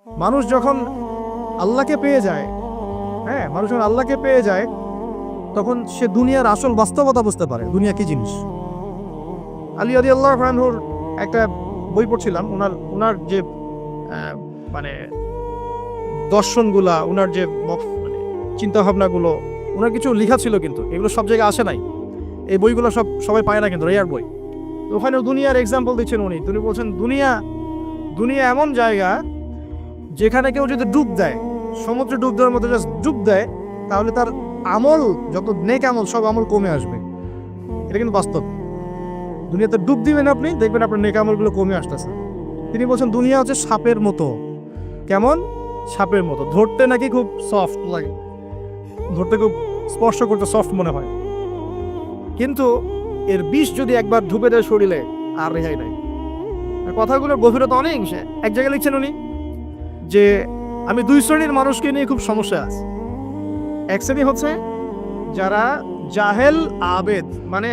মানুষ যখন আল্লাহকে পেয়ে যায়, হ্যাঁ, মানুষ যখন আল্লাহকে পেয়ে যায় তখন সে দুনিয়ার আসল বাস্তবতা বুঝতে পারে, দুনিয়া কি জিনিস। আলী রাদিয়াল্লাহু আনহুর একটা বই পড়ছিলাম, ওনার যে মানে দর্শনগুলা, ওনার যে মানে চিন্তাভাবনাগুলো, ওনার কিছু লেখা ছিল, কিন্তু এগুলো সব জায়গায় আসে নাই। এই বইগুলো সবাই পায় না, কিন্তু রেয়ার বই। তো ওখানে দুনিয়ার এক্সাম্পল দিচ্ছেন তিনি বলছেন দুনিয়া এমন জায়গা যেখানে কেউ যদি ডুব দেয়, সমুদ্রে ডুব দেওয়ার মতো জাস্ট ডুব দেয়, তাহলে তার আমল, যত নেক আমল, সব আমল কমে আসবে। এটা কিন্তু বাস্তব। দুনিয়াতে ডুব দিবেন আপনি, দেখবেন আপনার নেক আমলগুলো কমে আসতেছে। তিনি বলছেন দুনিয়া হচ্ছে সাপের মতো। কেমন? সাপের মতো। ধরতে নাকি খুব সফট লাগে, ধরতে খুব স্পর্শ করতে সফট মনে হয়, কিন্তু এর বিষ যদি একবার ঢুকে দেয় শরীরে, আর রেহাই নাই। কথাগুলোর গভীরতা অনেক। এক জায়গায় লিখছেন উনি যে আমি দুই শ্রেণীর মানুষকে নিয়ে খুব সমস্যা আছে। এক শ্রেণী হচ্ছে যারা জাহেল আবেদ, মানে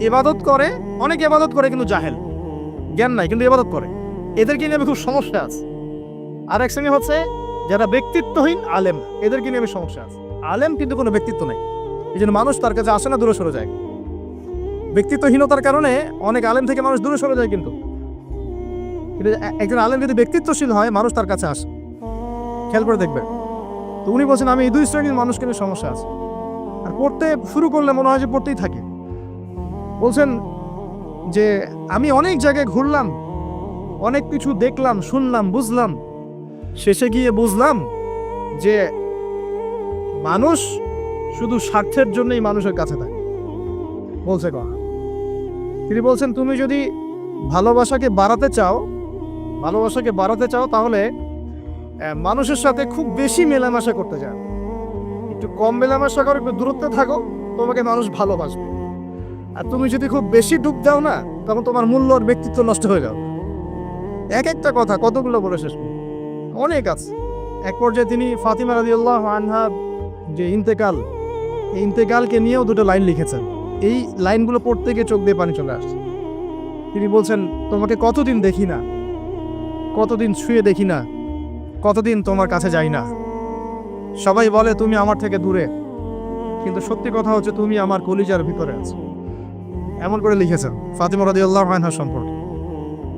ইবাদত করে, অনেক ইবাদত করে কিন্তু জাহেল, জ্ঞান নাই কিন্তু ইবাদত করে, এদেরকে নিয়ে আমি খুব সমস্যা আছে। আর এক শ্রেণী হচ্ছে যারা ব্যক্তিত্বহীন আলেম, এদেরকে নিয়ে আমি সমস্যা আছে। আলেম কিন্তু কোনো ব্যক্তিত্ব নেই, এই জন্য মানুষ তার কাছে আসে না, দূরে সরে যায়। ব্যক্তিত্বহীনতার কারণে অনেক আলেম থেকে মানুষ দূরে সরে যায়, কিন্তু একজন আলেম যদি ব্যক্তিত্বশীল হয়, মানুষ তার কাছে আসে। খেয়াল করে দেখবেন। তো উনি বলছেন আমি এই দুই শ্রেণীর মানুষকে নিয়ে সমস্যা আছে, আর পড়তে শুরু করলে মনে হয় যে পড়তেই থাকে। বলছেন যে আমি অনেক জায়গায় ঘুরলাম, অনেক কিছু দেখলাম, শুনলাম, বুঝলাম, শেষে গিয়ে বুঝলাম যে মানুষ শুধু স্বার্থের জন্যই মানুষের কাছে থাকে। বলছে কথা, তিনি বলছেন তুমি যদি ভালোবাসাকে বাড়াতে চাও তাহলে মানুষের সাথে খুব বেশি মেলামেশা করতে যাও, একটু কম মেলামেশা করো, একটু দূরত্বে থাকো, তোমাকে মানুষ ভালোবাসবে। আর তুমি যদি খুব বেশি ডুব দাও না, তখন তোমার মূল্য আর ব্যক্তিত্ব নষ্ট হয়ে যাবে। এক একটা কথা কতগুলো বলে শেষ করব, অনেক আছে। এক পর্যায়ে তিনি ফাতিমা রাদিয়াল্লাহু আনহা যে ইন্তেকাল, এই ইন্তেকালকে নিয়েও দুটো লাইন লিখেছেন। এই লাইনগুলো পড়তে গিয়ে চোখ দিয়ে পানি চলে আসছে। তিনি বলছেন তোমাকে কতদিন দেখি না, কতদিন ছুঁয়ে দেখি না, কতদিন তোমার কাছে যাই না। সবাই বলে তুমি আমার থেকে দূরে, কিন্তু সত্যি কথা হচ্ছে তুমি আমার কলিজার ভিতরে আছো। এমন করে লিখেছেন ফাতিমা রাদিয়াল্লাহু আনহা সম্পর্কে।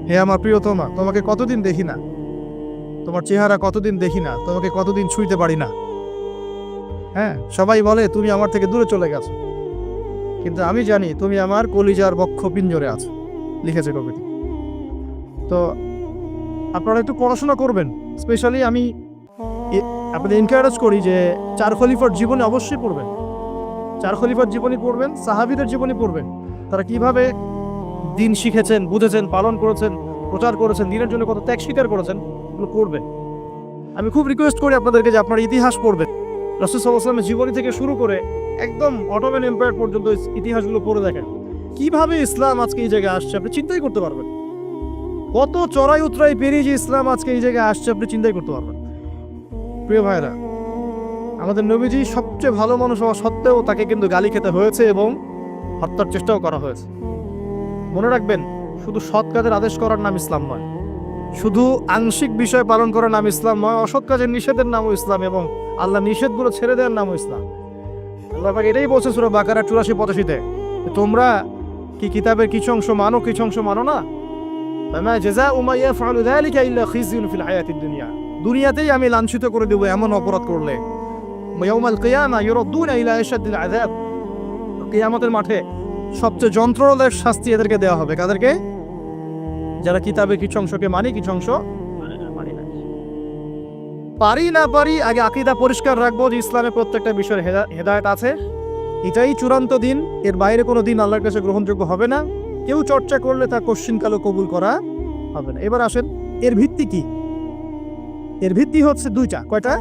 হে আমার প্রিয়তমা, তোমাকে কতদিন দেখি না, তোমার চেহারা কতদিন দেখি না, তোমাকে কতদিন ছুঁইতে পারি না। হ্যাঁ, সবাই বলে তুমি আমার থেকে দূরে চলে গেছো, কিন্তু আমি জানি তুমি আমার কলিজার বক্ষ পিঞ্জরে আছো। লিখেছে কবিতা। তো আপনারা একটু পড়াশোনা করবেন। স্পেশালি আমি আপনাদের এনকারেজ করি যে চার খলিফার জীবনে অবশ্যই পড়বেন। চার খলিফার জীবনী পড়বেন, সাহাবীদের জীবনী পড়বেন, তারা কিভাবে দিন শিখেছেন, বুঝেছেন, পালন করেছেন, প্রচার করেছেন, দিনের জন্য কত ত্যাগ স্বীকার করেছেন, এগুলো পড়বেন। আমি খুব রিকোয়েস্ট করি আপনাদেরকে যে আপনারা ইতিহাস পড়বেন। রাসূল সাল্লাল্লাহু আলাইহি ওয়াসাল্লামের জীবনী থেকে শুরু করে একদম অটোমান এম্পায়ার পর্যন্ত ইতিহাসগুলো পড়ে দেখেন, কিভাবে ইসলাম আজকে এই জায়গায় আসছে আপনি চিন্তাই করতে পারবেন। কত চড়াই উতরাই পেরিয়ে যে ইসলাম আজকে এই জায়গায় আসছে আপনি চিন্তাই করতে পারবেন। প্রিয় ভাইরা, আমাদের নবীজি সবচেয়ে ভালো মানুষ হওয়া সত্ত্বেও তাকে কিন্তু গালি খেতে হয়েছে এবং হত্যার চেষ্টাও করা হয়েছে। মনে রাখবেন, শুধু সৎ কাজের আদেশ করার নাম ইসলাম নয়, শুধু আংশিক বিষয় পালন করার নাম ইসলাম নয়, অসৎ কাজের নিষেধের নামও ইসলাম, এবং আল্লাহ নিষেধগুলো ছেড়ে দেওয়ার নামও ইসলাম। আল্লাহ পাক এটাই বলছে সূরা বাকারা 84-85-তে, তোমরা কি কিতাবের কিছু অংশ মানো, কিছু অংশ মানো না। ফামা জাযাউ মা ইয়াফআলু যালিকা ইল্লা খিজয়ুন ফিল হায়াতিদ দুনিয়া, দুনিয়াতেই আমি লাঞ্ছিত করে দেব এমন অপরাধ করলে। ইয়াউমাল কিয়ামা ইউরাদ্দুনা ইলা আশাদ্দিল আযাব, কিয়ামতের মাঠে সবচেয়ে যন্ত্রণাদায়ক শাস্তি এদেরকে দেওয়া হবে। কাদেরকে? যারা কিতাবের কিছু অংশকে মানি, কিছু অংশ মানি না। পারি না পারি, আগে আকীদা পরিষ্কার রাখবো যে ইসলামের প্রত্যেকটা বিষয়ের হেদায়েত আছে, এটাই চূড়ান্ত দিন, এর বাইরে কোনো দিন আল্লাহর কাছে গ্রহণযোগ্য হবে না। কেউ চর্চা করলে তা কোশ্চিনকালও কবুল করা হবে না। এবার আসেন, এর ভিত্তি কি? এর ভিত্তি হচ্ছে দুইটা। কয়টা?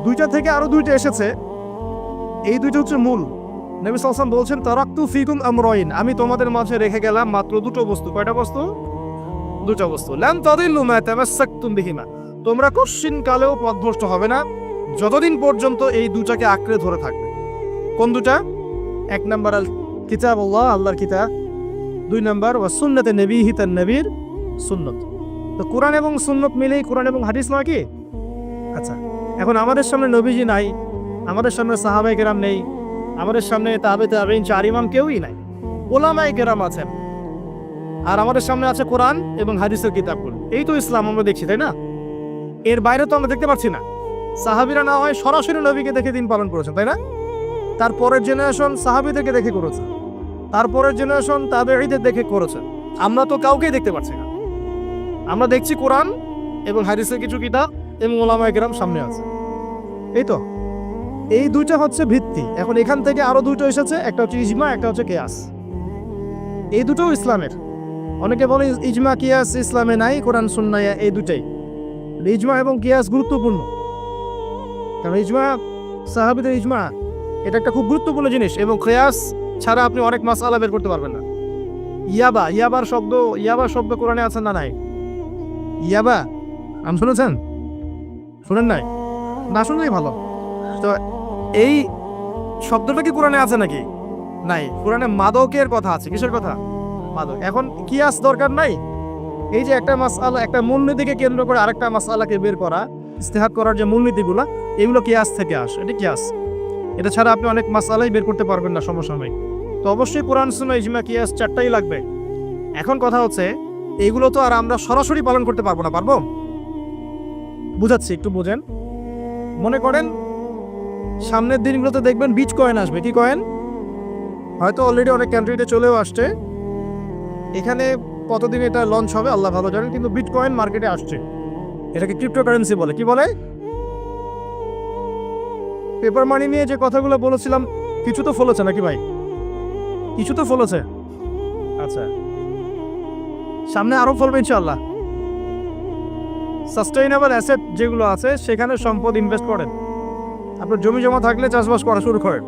দুইটা থেকে আরো দুইটা এসেছে, এই দুইটা হচ্ছে মূল। নবী সাল্লাল্লাহু আলাইহি ওয়াসাল্লাম বলছেন তারাকতু ফিকুম আমরাইন, আমি তোমাদের মাঝে রেখে গেলাম মাত্র দুটো বস্তু। কয়টা বস্তু? দুটো বস্তু। লান তাদিল্লু মা তামাসসাকতুম বিহিমা, তোমরা কোশ্চিনকালেও পথভ্রষ্ট হবে না যতদিন পর্যন্ত এই দুটাকে আঁকড়ে ধরে থাকবে। কোন দুটা? এক নাম্বার আল কিতাবুল্লাহ, আল্লাহর কিতাব। দুই নাম্বার ওয়া সুন্নাতে নবীহি, তার নবীর সুন্নত। তো কোরআন এবং সুন্নত মিলেই কোরআন এবং হাদিস নয় কি? আচ্ছা, এখন আমাদের সামনে নবীজি নাই, আমাদের সামনে সাহাবায়ে কেরাম নেই, আমাদের সামনে তাবেঈন চার ইমাম কেউই নাই, ওলামায়ে কেরাম আছেন, আর আমাদের সামনে আছে কোরআন এবং হাদিসের কিতাবগুলো। এই তো ইসলাম আমরা দেখছি, তাই না? এর বাইরে তো আমরা দেখতে পাচ্ছি না। সাহাবীরা না হয় সরাসরি নবীকে দেখে দিন পালন করেছেন, তাই না? তারপরের জেনারেশন সাহাবীদেরকে দেখে করেছে, তারপরের জেনারেশন তাবেঈদের দেখে করেছে। আমরা তো কাউকেই দেখতে পাচ্ছি না। আমরা দেখছি কোরআন এবং হাদিসের কিছু কিতাব এবং ওলামায়ে কেরাম সামনে আছে। এই তো, এই দুইটা হচ্ছে ভিত্তি। এখন এখান থেকে আরো দুটো এসেছে, একটা হচ্ছে ইজমা, একটা হচ্ছে কিয়াস। এই দুটোও ইসলামের। অনেকে বলে ইজমা কিয়াস ইসলামে নাই, কোরআন সুন্নাহ এই দুটাই। ইজমা এবং কিয়াস গুরুত্বপূর্ণ, কারণ ইজমা, সাহাবীদের ইজমা, এটা একটা খুব গুরুত্বপূর্ণ জিনিস। এবং কিয়াস ছাড়া আপনি অনেক মাসআলা বের করতে পারবেন না। ইয়াবার শব্দ কোরআনে আছে না নাই? ইয়াবা নাম শুনেছেন? শুনেন নাই? না শুনলেই ভালো। তো এই শব্দটা কি কোরআনে আছে নাকি? নাই। কোরআনে মাদকের কথা আছে। কিসের কথা? মাদক। এখন কিয়াস দরকার নাই। এই যে একটা মাসআলা, একটা মূলনীতিকে কেন্দ্র করে আরেকটা মাসআলাকে বের করা, ইস্তেহাদ করার যে মূলনীতিগুলো, এগুলো কিয়াস থেকে আসে। এটা কিয়াস। এটা ছাড়া আপনি অনেক মাসআলাই বের করতে পারবেন না সমসাময়িক। তো অবশ্যই কোরআন সুন্নাহ ইজমা কিয়াস চারটাই লাগবে। এখন কথা হচ্ছে, এইগুলো তো আর আমরা সরাসরি পালন করতে পারবো না। পারবো? বুঝাচ্ছি, একটু বোঝেন। মনে করেন সামনের দিনগুলোতে দেখবেন বিচ কয়েন আসবে। কি কয়েন? হয়তো অলরেডি অনেক কান্ট্রিতে চলেও আসছে। এখানে কতদিন এটা লঞ্চ হবে আল্লাহ ভালো জানেন, কিন্তু বিটকয়েন মার্কেটে আসছে। এটাকে ক্রিপ্টোকারেন্সি বলে। কি বলে? পেপার মানি নিয়ে যে কথাগুলো বলেছিলাম, কিছু তো ফলেছে নাকি ভাই? কিছু তো ফলেছে। আচ্ছা, সামনে আরো ফলবে ইনশাআল্লাহ। সাস্টেইনেবল অ্যাসেট যেগুলো আছে সেখানে সম্পদ ইনভেস্ট করেন। আপনার জমি জমা থাকলে চাষবাস করা শুরু করেন।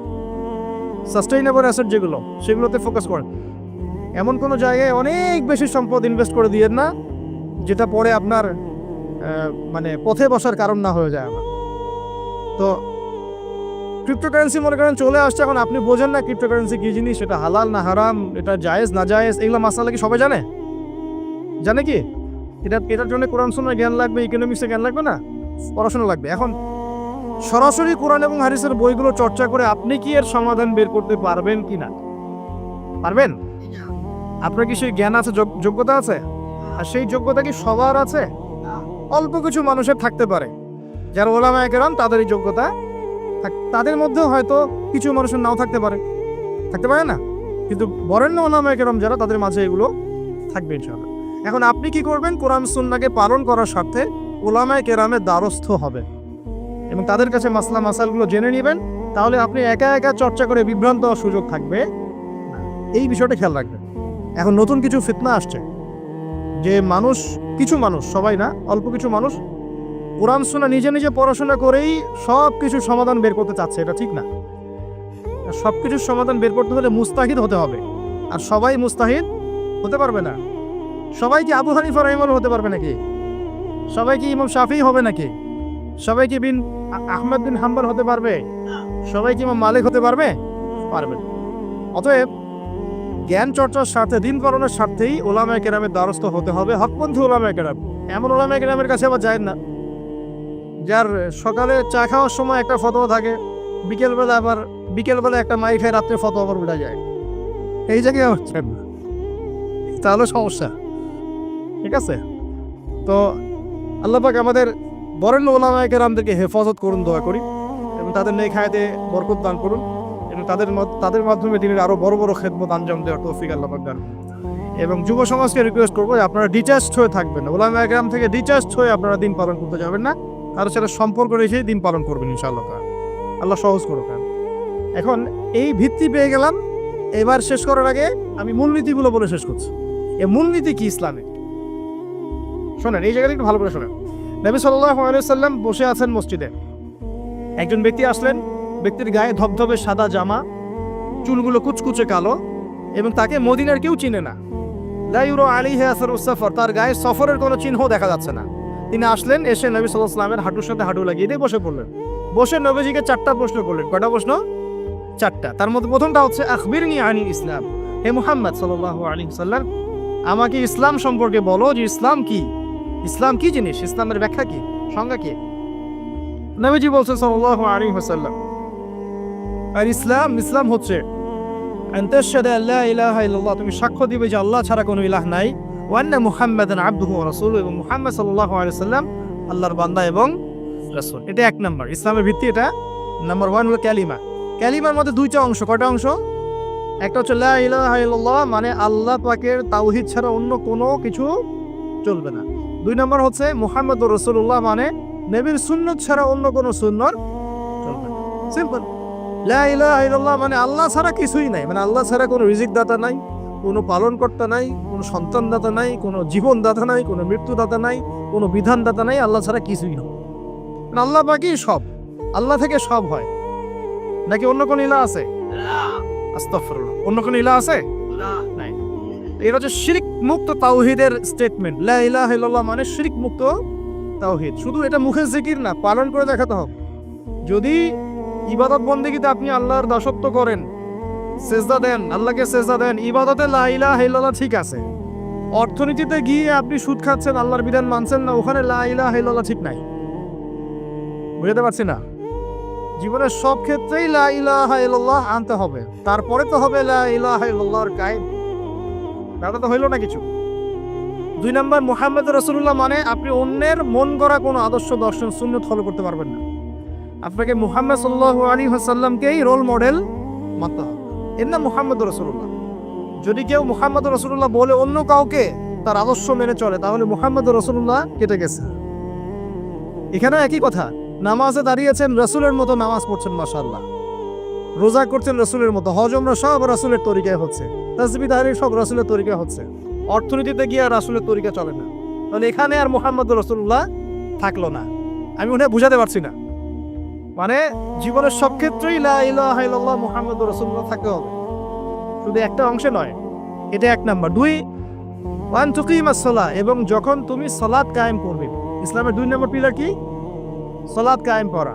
সাস্টেইনেবল অ্যাসেট যেগুলো, সেগুলোতে ফোকাস করেন। এমন কোনো জায়গায় অনেক বেশি সম্পদ ইনভেস্ট করে দিয়েন না যেটা পরে আপনার মানে পথে বসার কারণ না হয়ে যায় আমার। তো ক্রিপ্টোকারেন্সি মনে করেন চলে আসছে, এখন আপনি বোঝেন না ক্রিপ্টোকারেন্সি কি জিনিস, সেটা হালাল না হারাম, এটা জায়েজ না জায়েজ, এগুলো মাসালা কি সবাই জানে? জানে কি? এটার জন্য কোরআন সুন্নাহ জ্ঞান লাগবে, ইকোনমিক্সে জ্ঞান লাগবে না, পড়াশোনা লাগবে। এখন সরাসরি কোরআন এবং হাদিসের বইগুলো চর্চা করে আপনি কি এর সমাধান বের করতে পারবেন কি না? পারবেন? আপনার কি সেই জ্ঞান আছে, যোগ্যতা আছে? আর সেই যোগ্যতা কি সবার আছে? অল্প কিছু মানুষের থাকতে পারে, যারা ওলামায়ে কেরাম, তাদের এই যোগ্যতা। তাদের মধ্যেও হয়তো কিছু মানুষের নাও থাকতে পারে না, কিন্তু বরেণ্য ওলামায়ে কেরাম যারা, তাদের মাঝে এগুলো থাকবে ইনশাআল্লাহ। এখন আপনি কি করবেন? কোরআন সুন্নাহকে পালন করার স্বার্থে ওলামায়ে কেরামের দ্বারস্থ হবেন এবং তাদের কাছে মাসালগুলো জেনে নেবেন। তাহলে আপনি একা একা চর্চা করে বিভ্রান্ত হওয়ার সুযোগ থাকবে। এই বিষয়টা খেয়াল রাখবেন। এখন নতুন কিছু ফিতনা আসছে যে কিছু মানুষ, সবাই না, অল্প কিছু মানুষ কোরআন সুন্নাহ নিজে নিজে পড়াশোনা করেই সব কিছুর সমাধান বের করতে চাচ্ছে। এটা ঠিক না। সব কিছুর সমাধান বের করতে হলে মুস্তাহিদ হতে হবে, আর সবাই মুস্তাহিদ হতে পারবে না। সবাই কি আবু হানিফা রাহিমাহুল্লাহ হতে পারবে নাকি? সবাই কি ইমাম শাফিঈ হবে নাকি? সবাই কি আহমদ বিন হাম্বল হতে পারবে? সবাই কি ইমাম মালিক হতে পারবে? পারবে। অতএব জ্ঞান চর্চার স্বার্থে, দিন পালনের স্বার্থেই ওলামায়ে কেরামের দ্বারস্থ হতে হবে, হকপন্থী ওলামায়ে কেরাম। এমন ওলামায়ে কেরামের কাছে আবার যায় না যার সকালে চা খাওয়ার সময় একটা ফতোয়া থাকে, বিকেলবেলা একটা মাই খায়, রাত্রে ফতোয়া আবার উঠে যায়। এই জায়গায় তাহলে সমস্যা। ঠিক আছে? তো আল্লাহ পাক আমাদের বরেণ্য ওলামায়ে কেরামদেরকে হেফাজত করুন, দোয়া করি, এবং তাদের নেক হায়াতে বরকত দান করুন, এবং তাদের মাধ্যমে দিনের আরো বড় বড় খেদমত আঞ্জাম দেওয়ার তৌফিক আল্লাহ পাক দান করুন। এবং যুব সমাজকে রিকোয়েস্ট করবো যে আপনারা ডিটাচড হয়ে থাকবেন, ওলামায়ে কেরাম থেকে ডিটাচড হয়ে আপনারা দিন পালন করতে যাবেন না, কারোর সাথে সম্পর্ক রেখে দিন পালন করবেন ইনশাআল্লাহ। আল্লাহ সহজ করুক। এখন এই ভিত্তি পেয়ে গেলাম, এবার শেষ করার আগে আমি মূলনীতিগুলো বলে শেষ করছি। এই মূলনীতি কি ইসলামে? শোনেন, এই জায়গাটা একটু ভালো করে শোনেন। নবী সাল্লাল্লাহু আলাইহি ওয়াসাল্লাম বসে আছেন মসজিদে। একজন ব্যক্তি আসলেন, ব্যক্তির গায়ে ধবধবে সাদা জামা, চুলগুলো কুচকুচে কালো, এবং তাকে মদিনার কেউ চিনে না। লা ইউরা আলাইহি আসারুস সাফর, তার গায়ে সফরের কোনো চিহ্ন দেখা যাচ্ছে না। তিনি আসলেন, এসে নবী সাল্লাল্লাহু আলাইহি ওয়াসাল্লামের হাঁটুর সাথে হাঁটু লাগিয়ে দিয়ে বসে পড়লেন। বসে নবীজিকে 4টা প্রশ্ন করলেন। কয়টা প্রশ্ন? 4টা। তার মধ্যে প্রথমটা হচ্ছে আখবিরনি আনিল ইসলাম, হে মুহাম্মদ সাল্লাল্লাহু আলাইহি ওয়াসাল্লাম, আমাকে ইসলাম সম্পর্কে বলো যে ইসলাম কি। ইসলাম কি জিনিস, ইসলামের ব্যাখ্যা কি, সংজ্ঞা কি? নবীজি বলছেন সাল্লাল্লাহু আলাইহি ওয়াসাল্লাম, আর ইসলাম হচ্ছে আন তাশহাদু আল্লা ইলাহা ইল্লাল্লাহ, তুমি সাক্ষ্য দিবে যে আল্লাহ ছাড়া কোনো ইলাহ নাই, ওয়া আন্না মুহাম্মাদান আবদুহু ওয়া রাসূলুহু, এবং মুহাম্মদ সাল্লাল্লাহু আলাইহি ওয়াসাল্লাম আল্লাহর বান্দা এবং রাসূল। এটা এক নাম্বার ইসলামের ভিত্তি। এটা নাম্বার 1 হলো কালিমা। কালিমার মধ্যে দুইটা অংশ। কয়টা অংশ? একটা হচ্ছে লা ইলাহা ইল্লাল্লাহ, মানে আল্লাহ পাকের তাওহীদ ছাড়া অন্য কোনো কিছু চলবে না। 2 নম্বর হচ্ছে মুহাম্মদুর রাসূলুল্লাহ, মানে নবীর সুন্নাত ছাড়া অন্য কোনো সুন্নাত চলবে না। সিম্পল। লা ইলাহা ইল্লাল্লাহ মানে আল্লাহ ছাড়া কিছুই নাই, মানে আল্লাহ ছাড়া কোনো রিজিক দাতা নাই, কোনো পালনকর্তা নাই, কোনো সন্তান দাতা নাই, কোনো জীবন দাতা নাই, কোনো মৃত্যু দাতা নাই, কোনো বিধান দাতা নাই, আল্লাহ ছাড়া কিছুই না। মানে আল্লাহ পাকই সব, আল্লাহ থেকে সব হয়। নাকি অন্য কোনো ইলাহ আছে? আস্তাগফিরুল্লাহ, অন্য কোনো ইলাহ আছে? নাই। এটা হচ্ছে শিরক মুক্ত তাওহীদের স্টেটমেন্ট। লা ইলাহা ইল্লাল্লাহ মানে শিরক মুক্ত তাওহীদ। শুধু এটা মুখের জিকির না, পালন করে দেখাতে হবে। যদি ইবাদত বন্দেগীতে আপনি আল্লাহর দাসত্ব করেন, সেজদা দেন, আল্লাহকে সেজদা দেন, ইবাদতে লা ইলাহা ইল্লাল্লাহ ঠিক আছে। অর্থনীতিতে গিয়ে আপনি সুদ খাচ্ছেন, আল্লাহর বিধান মানছেন না, ওখানে লা ইলাহা ইল্লাল্লাহ ঠিক নাই। বুঝতে পারছি না? জীবনের সব ক্ষেত্রেই লা ইলাহা ইল্লাল্লাহ আনতে হবে, তারপরে তো হবে লা ইলাহা ইল্লাল্লাহর কায়েম। ব্যাপারটা তো হইল না কিছু। 2 নম্বর মুহাম্মদ রাসূলুল্লাহ মানে আপনি অন্যের মন গড়া কোনো আদর্শ, দর্শন, সুন্নাত ফলো করতে পারবেন না। আপনাকে মুহাম্মদ সাল্লাল্লাহু আলাইহি ওয়াসাল্লামকেই রোল মডেল মানতে হবে। এর নাম মুহাম্মদ রাসূলুল্লাহ। যদি কেউ মুহাম্মদ রাসূলুল্লাহ বলে অন্য কাউকে তার আদর্শ মেনে চলে, তাহলে মুহাম্মদ রাসূলুল্লাহ কেটে গেছে। এখানে একই কথা, নামাজে দাঁড়িয়েছেন রাসূলের মতো নামাজ পড়ছেন মাশাআল্লাহ, রোজা করছেন রাসূলের মতো, হজ উমরা সব রাসূলের তরিকায় হচ্ছে, তাসবিহ তাহলিল সব রাসূলের তরিকায় হচ্ছে, অর্থনীতিতে গিয়ে আর রাসূলের তরিকা চলে না, তাহলে এখানে আর মুহাম্মদ রাসূলুল্লাহ থাকলো না। আমি মনে হয় বুঝাতে পারছি না। মানে জীবনের সব ক্ষেত্রেই লা ইলাহা ইল্লাল্লাহ মুহাম্মদুর রাসূলুল্লাহ থাকতে হবে, শুধু একটা অংশে নয়। এটা 1 নাম্বার। 2 ওয়ান তুকিমাস সালাহ, এবং যখন তুমি সালাত কায়েম করবে। ইসলামের 2 নম্বর পিলার কি? সালাত কায়েম করা।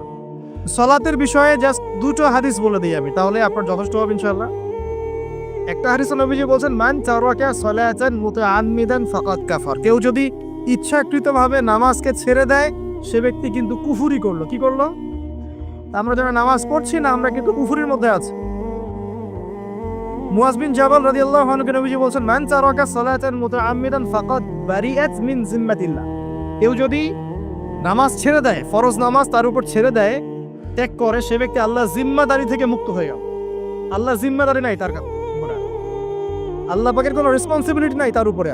সালাতের বিষয়ে জাস্ট 2টো হাদিস বলে দিই আমি, তাহলে আপনার যথেষ্ট হবে ইনশাআল্লাহ। একটা হাদিসে নবীজি বলেন, মান তারাকা সালাতান মুতাআম্মিদান ফাকাদ কাফার, কেউ যদি ইচ্ছাকৃতভাবে নামাজকে ছেড়ে দেয়, সে ব্যক্তি কিন্তু কুফরি করলো। কি করলো? আমরা যারা নামাজ পড়ছি না, আমরা কিন্তু কুফরির মধ্যে আছি। মুয়াজ বিন জাবাল রাদিয়াল্লাহু আনহু নবীজি বলেন, মান তারাকা সালাতান মুতাআম্মিদান ফাকাদ বারিআত মিন জিম্মাতিল্লাহ, কেউ যদি নামাজ ছেড়ে দেয়, ফরজ নামাজ তার উপর ছেড়ে দেয়, ত্যাগ করে, সে ব্যক্তি আল্লাহর জিম্মাদারি থেকে মুক্ত হয়ে গেল। আল্লাহর জিম্মাদারি নাই তার উপরে, আল্লাহ পাকের কোনো রেসপন্সিবিলিটি নাই তার উপরে,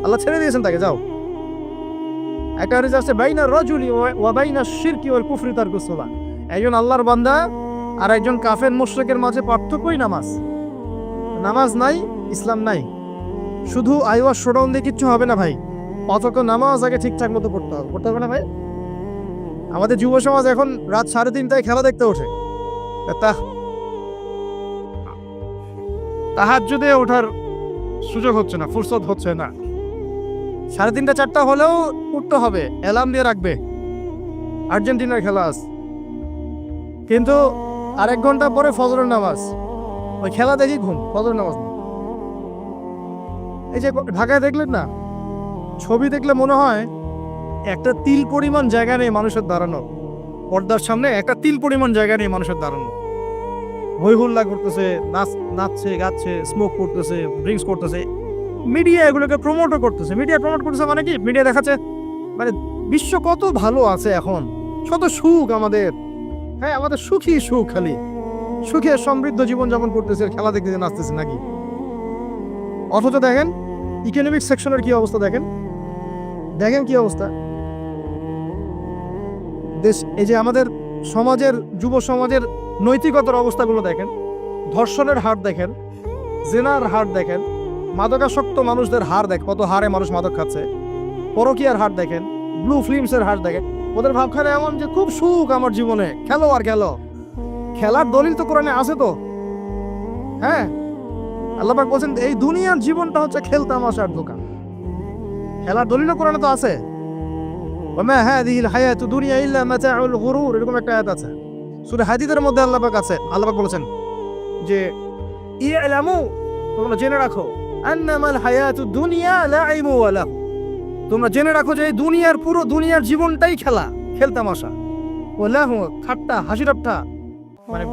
আল্লাহ ছেড়ে দিয়েছেন তাকে, যাও। একটা হাদিস আছে, বাইনা রাজুলি ওয়া বাইনা শিরকি ওয়াল কুফরি তারকুস সালাহ, একজন আল্লাহর বান্দা আর একজন কাফের মুশরিকের মাঝে পার্থক্যই নামাজ। নামাজ নাই, ইসলাম নাই। শুধু আইওয়া শোডাউন দিয়ে কিচ্ছু হবে না ভাই, অথচ নামাজ আগে ঠিকঠাক মতো পড়তে হবে। পড়তে হবে না ভাই? আমাদের যুব সমাজ এখন রাত 3:30টায় খেলা দেখতে ওঠে, তাহাজ্জুদে ওঠার সুযোগ হচ্ছে না, ফুরসত হচ্ছে না। 3:30 4টা হলেও উঠতে হবে, অ্যালার্ম দিয়ে রাখবে, আর্জেন্টিনার খেলা আছে। কিন্তু আরেক ঘন্টা পরে ফজরের নামাজ, ওই খেলা দেখি ঘুম, ফজরের নামাজ। এই যে ঢাকায় দেখলেন না, ছবি দেখলে মনে হয় একটা তিল পরিমাণ জায়গা নেই মানুষের দাঁড়ানো, পর্দার সামনে একটা তিল পরিমাণ জায়গা নেই মানুষের দাঁড়ানো। হই হুল্লা করতেছে, নাচছে, গাচ্ছে, স্মোক করতেছে, ড্রিঙ্কস করতেছে। মিডিয়া এগুলোকে প্রমোটও করতেছে। মিডিয়া প্রমোট করতেছে মানে কি? মিডিয়া দেখাচ্ছে মানে বিশ্ব কত ভালো আছে এখন, কত সুখ আমাদের। হ্যাঁ, আমাদের সুখী সুখ, খালি সুখে সমৃদ্ধ জীবনযাপন করতেছে, খেলা দেখতে নাচতেছে নাকি? অথচ দেখেন ইকোনমিক সেকশনের কি অবস্থা, দেখেন কি অবস্থা দেশ। এই যে আমাদের সমাজের, যুব সমাজের নৈতিকতার অবস্থাগুলো দেখেন, ধর্ষণের হার দেখেন, জেনার হার দেখেন, মাদকাসক্ত মানুষদের হার দেখেন, কত হারে মানুষ মাদক খাচ্ছে, পরকীয়ার হার দেখেন, ব্লু ফিল্মসের হার দেখেন। ওদের ভাবখানে এমন যে খুব সুখ আমার জীবনে, খেলো আর খেলো। খেলার দলিল তো কোরআনে আছে তো। হ্যাঁ, আল্লাহ পাক বলছেন এই দুনিয়ার জীবনটা হচ্ছে খেলতামাশার দোকান। খেলার দলিল কোরআনে তো আছে। ওমা হাযিহিল হায়াতু দুনিয়া ইল্লা মাতাউল গুরুর, এরকম একটা আয়াত আছে সূরা হাদীদের মধ্যে। আল্লাহ পাক আছে, আল্লাহ পাক বলেছেন যে ইলামু, তোমরা জেনে রাখো, আন্নামাল হায়াতু দুনিয়া লাইবু ওয়া লাহু, তোমরা জেনে রাখো যে এই দুনিয়ার পুরো দুনিয়ার জীবনটাই খেলা, খেলতামাশা, ওলাহ, ঠাট্টা, হাসি ঠাট্টা, মানে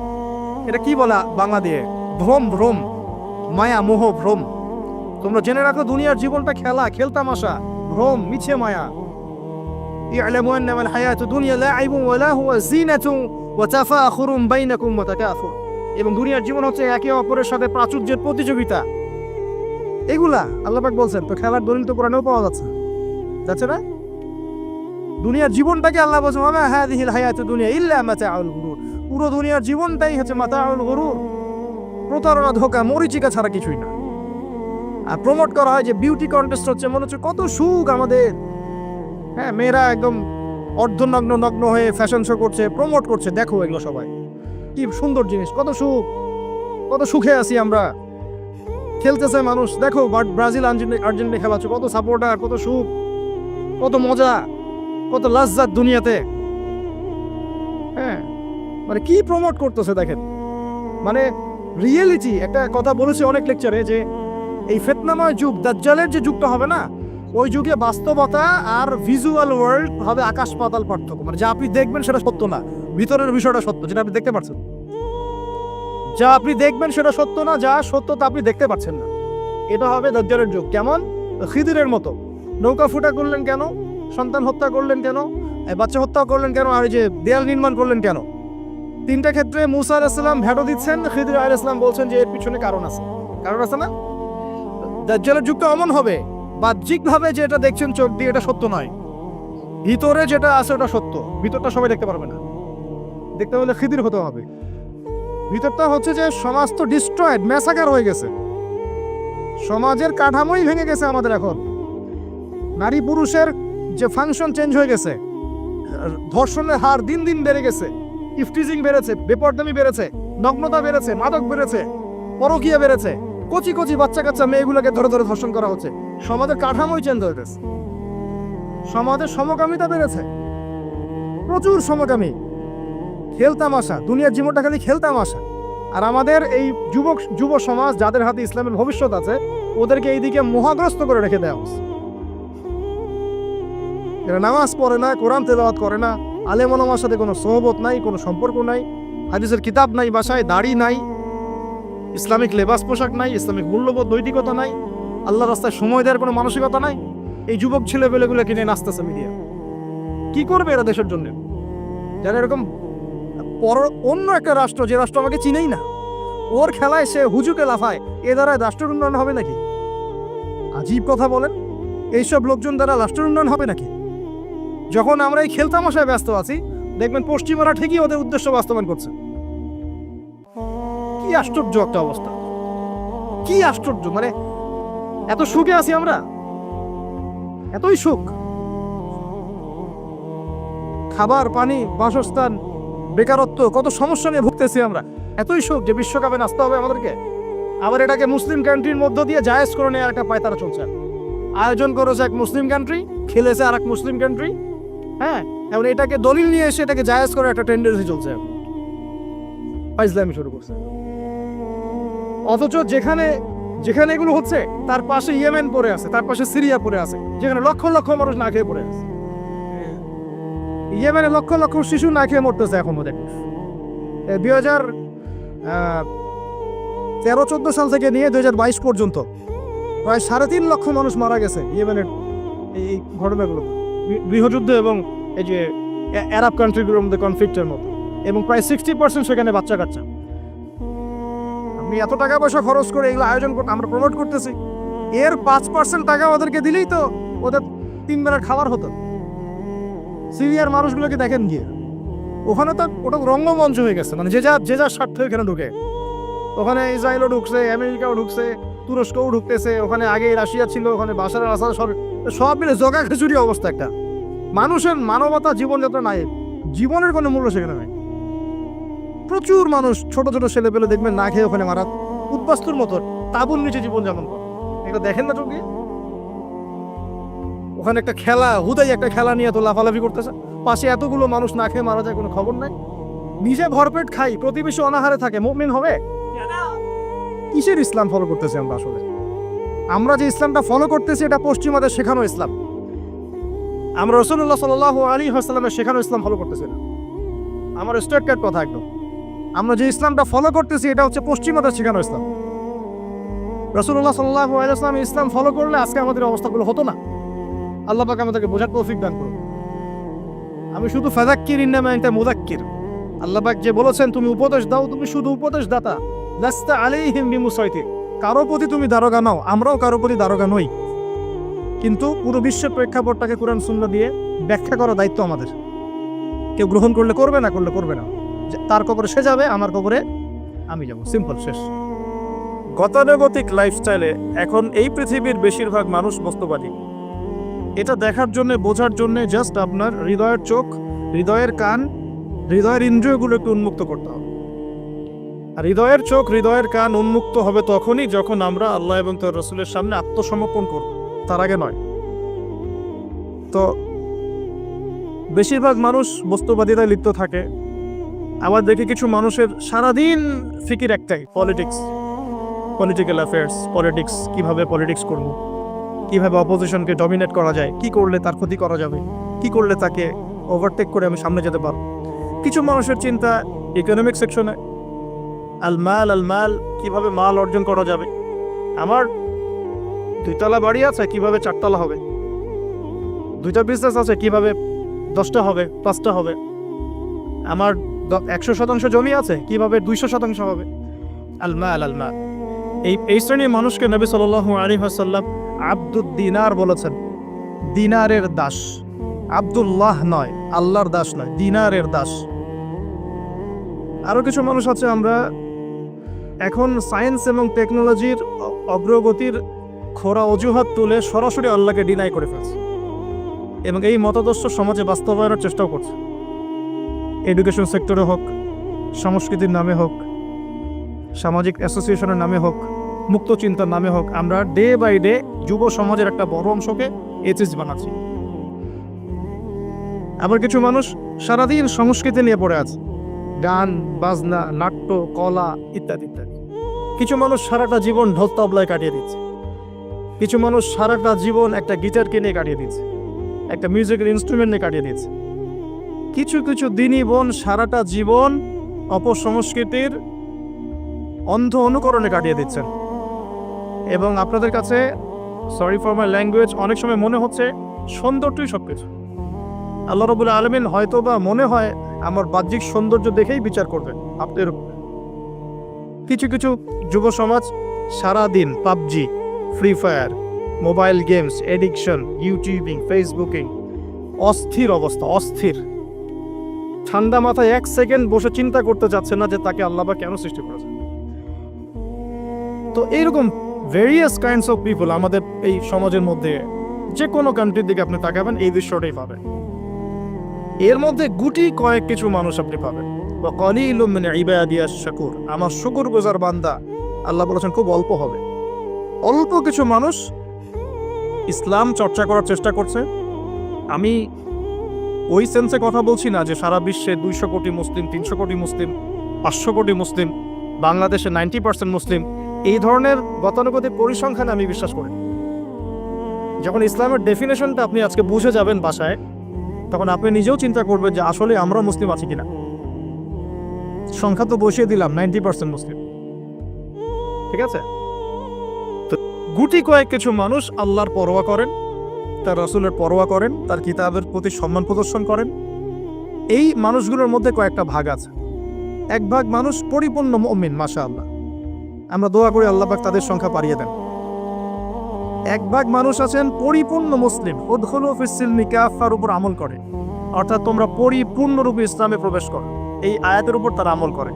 এটা কি বলা বাংলা দিয়ে, ভ্রম, ভ্রম, মায়া, মোহ, ভ্রম। তোমরা জেনে রাখো দুনিয়ার জীবনটা খেলা, খেলতামাশা, ভ্রম, মিছে মায়া। ই'লামু আন্নামাল হায়াতুদ দুনিয়া লা'ইবুন ওয়া লাহু ওয়া যিনাতুন ওয়া তাফাখুরুন বাইনাকুম ওয়া তাকাসুর। এবং দুনিয়ার জীবন হচ্ছে একে অপরের সাথে প্রাচুর্যের প্রতিযোগিতা। এগুলা আল্লাহ পাক বলছেন, তো খেলার দলিল তো কোরআনেও পাওয়া যাচ্ছে না? দুনিয়ার জীবনটাকে আল্লাহ বলছেন ওয়া মা হাযিহিল হায়াতুদ দুনিয়া ইল্লা মাতাউল গুরুর। পুরো দুনিয়ার জীবনটাই হচ্ছে মাতাউল গুরুর, প্রতারণা, ধোঁকা, মরিচিকা ছাড়া কিছুই না। আর প্রমোট করা হয় যে বিউটি কন্টেস্ট হচ্ছে, মনে হচ্ছে কত সুখ আমাদের। হ্যাঁ, মেয়েরা একদম অর্ধনগ্ন নগ্ন হয়ে ফ্যাশন শো করছে, প্রমোট করছে, দেখো এগুলো সবাই কি সুন্দর জিনিস, কত সুখ, কত সুখে আছি আমরা। খেলতেছে মানুষ, দেখো ব্রাজিল আর্জেন্টিনা খেলা হচ্ছে, কত সাপোর্টার, কত সুখ, কত মজা, কত লাজ্জাত দুনিয়াতে। হ্যাঁ, মানে কি প্রমোট করতেছে দেখেন। মানে রিয়েলিটি, একটা কথা বলেছে অনেক লেকচারে যে এই ফিতনাময় যুগ, দাজ্জালের যে যুগটা হবে না, ওই যুগে বাস্তবতা আর ভিজুয়াল ওয়ার্ল্ড হবে আকাশ পাতাল পার্থক্য। মানে যা আপনি দেখবেন সেটা সত্য না, ভিতরের বিষয়টা সত্য, যেটা আপনি দেখতে পাচ্ছেন। যা আপনি দেখবেন সেটা সত্য না, যা সত্য তা আপনি দেখতে পাচ্ছেন না। এটা হবে দাজ্জালের যুগ। কেমন? খিদিরের মতো। নৌকা ফুটা করলেন কেন? সন্তান হত্যা করলেন কেন? বাচ্চা হত্যা করলেন কেন? আর এই যে দেয়াল নির্মাণ করলেন কেন? তিনটা ক্ষেত্রে মুসা আলাইহিস সালাম ভেটো দিচ্ছেন, খিদির আলাইহিস সালাম বলছেন যে এর পিছনে কারণ আছে। কারণ আছে না? দাজ্জালের যুগটা এমন হবে, বাহ্যিকভাবে যেটা দেখছেন চোখ দিয়ে এটা সত্য নয়, ভিতরে যেটা আছে ওটা সত্য। ভিতরটা সবাই দেখতে পারবে না, দেখতে হলে খিদির হতে হবে। ভিতরটা হচ্ছে যে সমাজ তো ডিস্ট্রয়েড, ম্যাসাকার হয়ে গেছে, সমাজের কাঠামোই ভেঙে গেছে আমাদের। এখন নারী পুরুষের যে ফাংশন চেঞ্জ হয়ে গেছে, ধর্ষণের হার দিন দিন বেড়ে গেছে, ইফটিজিং বেড়েছে, বেপরদামি বেড়েছে, নগ্নতা বেড়েছে, মাদক বেড়েছে, পরকীয়া বেড়েছে, কচি কচি বাচ্চা কাচ্চা মেয়েগুলোকে ধরে ধরে ধর্ষণ করা হচ্ছে। সমাজের কাঠামোই চেঞ্জ হয়ে গেছে, সমাজের সমকামিতা বেড়েছে, প্রচুর সমকামী, খেলতামাশা, দুনিয়ার জীবনটা খালি খেলতামাশা। আর আমাদের এই যুব সমাজ, যাদের হাতে ইসলামের ভবিষ্যৎ আছে, ওদেরকে এইদিকে মোহাগ্রস্ত করে রেখে দেওয়া হচ্ছে। এরা নামাজ পড়ে না, কোরআন তেলাওয়াত করে না, আলেম ওলামার সাথে কোনো সোহবত নাই, কোনো সম্পর্ক নাই, হাদিসের কিতাব নাই বাসায়, দাড়ি নাই, ইসলামিক লেবাস পোশাক নাই, ইসলামিক মূল্যবোধ নৈতিকতা নাই, আল্লাহর রাস্তায় সময় দেওয়ার কোনো মানসিকতা নাই। এই যুবক ছেলেপেলেগুলো কিনে নাচতেছে মিডিয়া। কি করবে এরা দেশের জন্য? যারা এরকম অন্য একটা রাষ্ট্র, যে রাষ্ট্র আমাকে চিনেই না, ওর খেলায় সে হুজুকে লাফায়, এ দ্বারা রাষ্ট্রের উন্নয়ন হবে নাকি? আজীব কথা বলেন, এইসব লোকজন দ্বারা রাষ্ট্রের উন্নয়ন হবে নাকি? যখন আমরা এই খেলতামশায় ব্যস্ত আছি, দেখবেন পশ্চিমারা ঠিকই ওদের উদ্দেশ্য বাস্তবায়ন করছে। কি আশ্চর্য একটা অবস্থা, কি আশ্চর্য! মানে এত সুখে আছি আমরা, এতই সুখ, খাবার, পানি, বাসস্থান, বেকারত্ব, কত সমস্যা নিয়ে ভুগতেছি আমরা, এতই সুখ যে বিশ্বকাপে নাচতে হবে আমাদেরকে। আবার এটাকে মুসলিম কান্ট্রির মধ্য দিয়ে জায়েজ করে নেওয়ার একটা পায়তারা চলছে। আয়োজন করেছে এক মুসলিম কান্ট্রি, খেলেছে আর এক মুসলিম কান্ট্রি। হ্যাঁ, এবং এটাকে দলিল নিয়ে এসে এটাকে জায়েজ করে একটা টেন্ডেন্সি চলছে, ইসলামী শুরু করছে। অথচ যেখানে যেখানে এগুলো হচ্ছে তার পাশে ইয়েমেন পড়ে আছে, তার পাশে সিরিয়া পড়ে আছে, যেখানে লক্ষ লক্ষ মানুষ না খেয়ে পড়ে আছে। ইয়েমেনে লক্ষ লক্ষ শিশু না খেয়ে মরতেছে এখন। ওদের 2013-14 সাল থেকে নিয়ে 2022 পর্যন্ত প্রায় 3.5 লক্ষ মানুষ মারা গেছে ইয়েমেনের এই ঘটনাগুলো, গৃহযুদ্ধ এবং এই যে আরব কান্ট্রিগুলোর মধ্যে কনফ্লিক্টের মতো, এবং প্রায় 60% সেখানে বাচ্চা কাচ্চা। আপনি এত টাকা পয়সা খরচ করে এগুলো আয়োজন করতে, আমরা প্রমোট করতেছি, এর 5% টাকা ওদেরকে দিলেই তো ওদের 3 বেলার খাবার হতো। সিরিয়ার মানুষগুলোকে দেখেন গিয়ে, ওখানে তো ওটা রঙ্গমঞ্চ হয়ে গেছে। মানে যে যার স্বার্থ এখানে ঢুকে, ওখানে ইসরায়েলও ঢুকছে, আমেরিকাও ঢুকছে, তুরস্কও ঢুকতেছে, ওখানে আগে রাশিয়া ছিল, ওখানে বাশার আল আসাদ, সব মিলে জগা খিচুড়ি অবস্থা একটা। মানুষের মানবতা, জীবনযাত্রা নাই, জীবনের কোনো মূল্য সেখানে নাই। প্রচুর মানুষ, ছোট ছোট ছেলে পেলে দেখবেন না খেয়ে ওখানে মারা, উদ্বাস্তুর মতো তাঁবুর নিচে জীবনযাপন করে। এটা দেখেন না চোখে? ওখানে একটা খেলা, হুদাই একটা খেলা নিয়ে এত লাফালাফি করতেছে, পাশে এতগুলো মানুষ না খেয়ে মারা যায়, কোনো খবর নাই। নিজে ভরপেট খাই, প্রতিবেশী অনাহারে থাকে, মুমিন হবে? কিসের ইসলাম ফলো করতেছি আমরা আসলে? আমরা যে ইসলামটা ফলো করতেছি এটা পশ্চিমাদের শেখানো ইসলাম। আমরা রাসূলুল্লাহ সাল্লাল্লাহু আলাইহি ওয়াসাল্লামের শেখানো ইসলাম ফলো করতেছি না। আমার স্ট্রেট কাট কথা একদম। আমরা যে ইসলামটা ফলো করতেছি এটা হচ্ছে পশ্চিমাদের শেখানো ইসলাম। রাসূলুল্লাহ সাল্লাল্লাহু আলাইহি ওয়াসাল্লাম ইসলাম ফলো করলে আজকে আমাদের অবস্থাগুলো হতো না। আল্লাহ পাক আমাদেরকে বোঝার তৌফিক দান করুন। আমি শুধু ফাযাক্কির ইন্নামা আনতা মুযাক্কির। আল্লাহ পাক যে বলেছেন তুমি উপদেশ দাও, তুমি শুধু উপদেশ দাতা, লাস্তা আলাইহিম বিমুসাইতির। কারো প্রতি তুমি দারোগা নাও, আমরাও কারো প্রতি দারোগা নই। কিন্তু পুরো বিশ্বের প্রেক্ষাপটটাকে কোরআন সুন্নাহ দিয়ে ব্যাখ্যা করার দায়িত্ব আমাদের। কেউ গ্রহণ করলে করবে, না করলে করবে না। তার কবরে সে যাবে, আমার কবরে আমি যাব, সিম্পল, শেষ। গতানুগতিক লাইফস্টাইলে এখন এই পৃথিবীর বেশিরভাগ মানুষ বস্তুবাদী। এটা দেখার জন্য, বোঝার জন্য জাস্ট আপনার হৃদয়ের চোখ, হৃদয়ের কান, হৃদয়ের ইন্দ্রিয়গুলো একটু উন্মুক্ত করতে হবে। আর হৃদয়ের চোখ, হৃদয়ের কান উন্মুক্ত হবে তখনই যখন আমরা আল্লাহ এবং তার রাসূলের সামনে আত্মসমর্পণ করব, তার আগে নয়। তো বেশিরভাগ মানুষ বস্তুবাদিতায় লিপ্ত থাকে। আবার দেখি কিছু মানুষের সারাদিন ফিকির একটাই, পলিটিক্স, পলিটিক্যাল অ্যাফেয়ার্স, পলিটিক্স, কিভাবে পলিটিক্স করব, কিভাবে অপোজিশনকে ডমিনেট করা যায়, কি করলে তার ক্ষতি করা যাবে, কি করলে তাকে ওভারটেক করে আমি সামনে যেতে পারব। কিছু মানুষের চিন্তা ইকোনমিক সেকশনে, আল মাল, কিভাবে মাল অর্জন করা যাবে। আমার 2 তলা বাড়ি আছে, কিভাবে 4 তলা হবে। 2টা বিজনেস আছে, কিভাবে 10টা হবে, 5টা হবে। আমার 100% জমি আছে, কিভাবে 200% হবে। আল মাল। এই শ্রেণীর মানুষকে নবী সাল্লাল্লাহু আলাইহি ওয়াসাল্লাম আব্দুদ দিনার বলেছেন, দিনারের দাস। আব্দুল্লাহ নয়, আল্লাহর দাস নয়, দিনারের দাস। আরো কিছু মানুষ আছে, আমরা এখন সায়েন্স এবং টেকনোলজির অগ্রগতির খোরা অজুহাত তুলে সরাসরি আল্লাহকে ডিনাই করে ফেলছে এবং এই মতাদর্শ সমাজে বাস্তবায়নের চেষ্টাও করছে। এডুকেশন সেক্টরে হোক, সংস্কৃতির নামে হোক, সামাজিক অ্যাসোসিয়েশনের নামে হোক, মুক্ত চিন্তার নামে হোক, আমরা ডে বাই ডে যুব সমাজের একটা বড় অংশকে এথিস্ট বানাচ্ছি। আবার কিছু মানুষ সারাদিন সংস্কৃতি নিয়ে পড়ে আছে, গান বাজনা, নাট্য, কলা ইত্যাদি ইত্যাদি। কিছু মানুষ সারাটা জীবন ঢোল তবলায় কাটিয়ে দিচ্ছে। কিছু মানুষ সারাটা জীবন একটা গিটারকে নিয়ে কাটিয়ে দিচ্ছে, একটা মিউজিক্যাল ইনস্ট্রুমেন্ট নিয়ে কাটিয়ে দিচ্ছে। কিছু কিছু দিনী বোন সারাটা জীবন অপসংস্কৃতির অন্ধ অনুকরণে কাটিয়ে দিচ্ছেন। এবং আপনাদের কাছে, সরি ফর মাই ল্যাঙ্গুয়েজ, অনেক সময় মনে হচ্ছে সৌন্দর্যই সব কিছু। আল্লাহ রাব্বুল আলামিন হয়তো বা মনে হয় আমার বাহ্যিক সৌন্দর্য দেখেই বিচার করবেন আপনাদের উপর। কিছু কিছু যুব সমাজ সারাদিন PUBG, free fire, mobile games, addiction, YouTubing, Facebooking, অস্থির অবস্থা, অস্থির। ঠান্ডা মাথায় 1 সেকেন্ড বসে চিন্তা করতে যাচ্ছে না যে তাকে আল্লাহ বা কেন সৃষ্টি করেছে। তো এইরকম ভেরিয়াস কাইন্ডস অফ পিপল আমাদের এই সমাজের মধ্যে, যে কোনো কান্ট্রির দিকে আপনি তাকাবেন এই দৃশ্যটাই পাবেন। এর মধ্যে গুটি কয়েক কিছু মানুষ আপনি পাবেন, ওয়া কালিলুম মিন ইবাদিয়াশ শাকুর, আমার শুকরগুজার বান্দা আল্লাহ বলেছেন খুব অল্প হবে। অল্প কিছু মানুষ ইসলাম চর্চা করার চেষ্টা করছে। আমি ওই সেন্সে কথা বলছি না যে সারা বিশ্বে 200 কোটি মুসলিম, 300 কোটি মুসলিম, 500 কোটি মুসলিম, বাংলাদেশে 90% মুসলিম। এই ধরনের গতানুগতিক পরিসংখ্যানে আমি বিশ্বাস করি। যখন ইসলামের ডেফিনেশনটা আপনি আজকে বুঝে যাবেন বাসায়, তখন আপনি নিজেও চিন্তা করবেন যে আসলে আমরা মুসলিম আছি কিনা। সংখ্যা তো বসিয়ে দিলাম 90% মুসলিম, ঠিক আছে। তো গুটি কয়েক কিছু মানুষ আল্লাহর পরোয়া করেন, তার রাসূলের পরোয়া করেন, তার কিতাবের প্রতি সম্মান প্রদর্শন করেন। এই মানুষগুলোর মধ্যে কয়েকটা ভাগ আছে। এক ভাগ মানুষ পরিপূর্ণ মুমিন, মাশাআল্লাহ, আমরা দোয়া করি আল্লাহ পাক তাদের সংখ্যা বাড়িয়ে দেন। এক ভাগ মানুষ আছেন পরিপূর্ণ মুসলিম, উদখুলু ফিস সিলমি কাফার উপর আমল করে, অর্থাৎ তোমরা পরিপূর্ণরূপে ইসলামে প্রবেশ করো, এই আয়াতের উপর তারা আমল করে।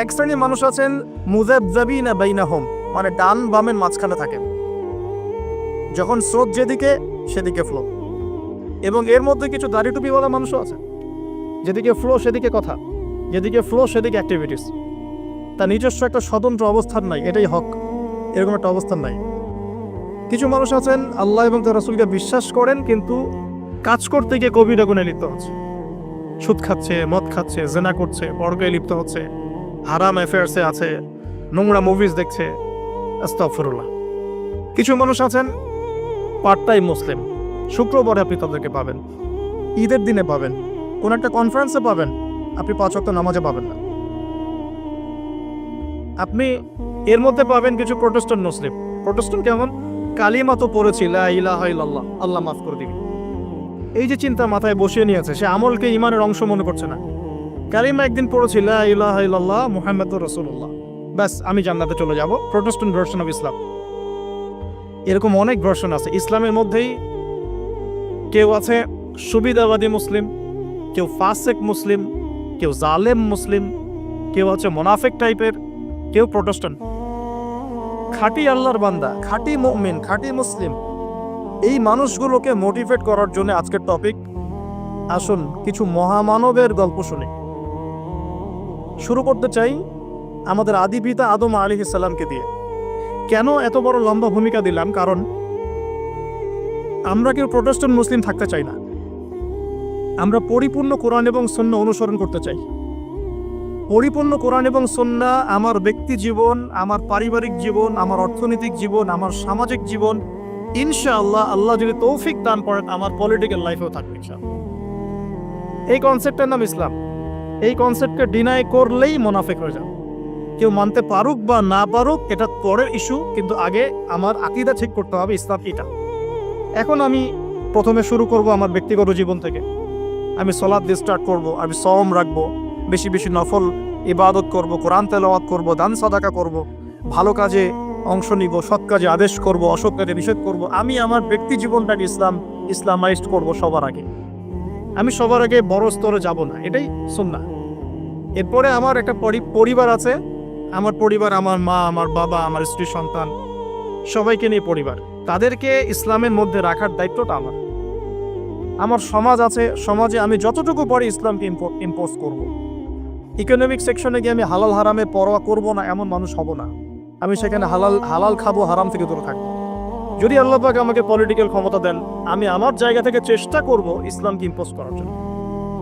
এক শ্রেণীর মানুষ আছেন মুযাবযাবিনা বাইনাহুম, মানে ডান বামের মাঝখানে থাকেন, যখন স্রোত যেদিকে সেদিকে ফ্লো। এবং এর মধ্যে কিছু দাড়ি টুপিওয়ালা মানুষও আছে, যেদিকে ফ্লো সেদিকে কথা, যেদিকে ফ্লো সেদিকে অ্যাক্টিভিটিস। তার নিজস্ব একটা স্বতন্ত্র অবস্থান নাই, এটাই হক, এরকম একটা অবস্থান নাই। কিছু মানুষ আছেন আল্লাহ এবং তার রাসূলকে বিশ্বাস করেন, কিন্তু কাজ করতে গিয়ে কবিরা গুনাহে লিপ্ত হচ্ছে, সুদ খাচ্ছে, মদ খাচ্ছে, জেনা করছে, পরকায়ে লিপ্ত হচ্ছে, হারাম অ্যাফেয়ার্সে আছে, নোংরা মুভিজ দেখছে, আস্তাগফিরুল্লাহ। কিছু মানুষ আছেন পার্ট টাইম মুসলিম, শুক্রবারে আপনি তাদেরকে পাবেন, ঈদের দিনে পাবেন, কোন একটা কনফারেন্সে পাবেন, আপনি 5 ওয়াক্ত নামাজে পাবেন না। আপনি এর মধ্যে পাবেন কিছু প্রোটেস্ট্যান্ট মুসলিম। প্রোটেস্ট্যান্ট কেমন? কালিমা তো পড়েছি, লা ইলাহা ইল্লাল্লাহ, আল্লাহ মাফ করে দিবি, এই যে চিন্তা মাথায় বসিয়ে নিয়েছে, সে আমলকে ইমানের অংশ মনে করছে না। কালিমা একদিন পড়েছি, লা ইলাহা ইল্লাল্লাহ মুহাম্মাদুর রাসূলুল্লাহ, ব্যাস আমি জান্নাতে চলে যাব। Protestant version of Islam. এরকম অনেক ভার্সন আছে ইসলামের মধ্যেই। কেউ আছে সুবিধাবাদী মুসলিম, কেউ ফাসেক মুসলিম, কেউ জালেম মুসলিম, কেউ হচ্ছে মোনাফেক টাইপের, কেউ প্রোটেস্ট্যান্ট। খাঁটি আল্লাহর বান্দা, খাঁটি মুমিন, খাঁটি মুসলিম, এই মানুষগুলোকে মোটিভেট করার জন্য আজকের টপিক। আসুন কিছু মহামানবের গল্প শুনি। শুরু করতে চাই আমাদের আদি পিতা আদম আলাইহিস সালামকে দিয়ে। কেন এত বড় লম্বা ভূমিকা দিলাম? কারণ আমরা কেউ প্রোটেস্ট্যান্ট মুসলিম থাকতে চাই না। আমরা পরিপূর্ণ কোরআন এবং সুন্নাহ অনুসরণ করতে চাই। পরিপূর্ণ কোরআন এবং সুন্নাহ আমার ব্যক্তি জীবন, আমার পারিবারিক জীবন, আমার অর্থনৈতিক জীবন, আমার সামাজিক জীবন, ইনশাআল্লাহ আল্লাহ যদি তৌফিক দান করেন আমার পলিটিক্যাল লাইফেও থাকবে ইনশাআল্লাহ। এই কনসেপ্টের নাম ইসলাম। এই কনসেপ্টকে ডিনাই করলেই মুনাফিক হয়ে যাবে। কেউ মানতে পারুক বা না পারুক এটা পরের ইস্যু, কিন্তু আগে আমার আকীদা ঠিক করতে হবে, ইসলাম এটা। এখন আমি প্রথমে শুরু করব আমার ব্যক্তিগত জীবন থেকে। আমি সালাত দিয়ে স্টার্ট করব, আমি সওম রাখবো, বেশি বেশি নফল ইবাদত করব, কোরআন তেলাওয়াত করব, দান সাদাকা করব, ভালো কাজে অংশ নিব, সৎ কাজে আদেশ করব, অসৎ কাজে নিষেধ করব। আমি আমার ব্যক্তি জীবনটাকে ইসলামাইজড করব সবার আগে। আমি সবার আগে বড় স্তরে যাব না, এটাই সুন্নাহ। এরপরে আমার একটা পরিবার আছে। আমার পরিবার, আমার মা, আমার বাবা, আমার স্ত্রী, সন্তান, সবাইকে নিয়ে পরিবার। তাদেরকে ইসলামের মধ্যে রাখার দায়িত্বটা আমার। আমার সমাজ আছে, সমাজে আমি যতটুকু পারি ইসলামকে ইম্পোজ করব। ইকোনমিক সেকশনে গিয়ে আমি হালাল হারামে পরোয়া করব না এমন মানুষ হব না। আমি সেখানে হালাল খাবো, হারাম থেকে দূরে থাকবো। যদি আল্লাহ পাক আমাকে পলিটিক্যাল ক্ষমতা দেন, আমি আমার জায়গা থেকে চেষ্টা করব ইসলামকে ইম্পোজ করার জন্য।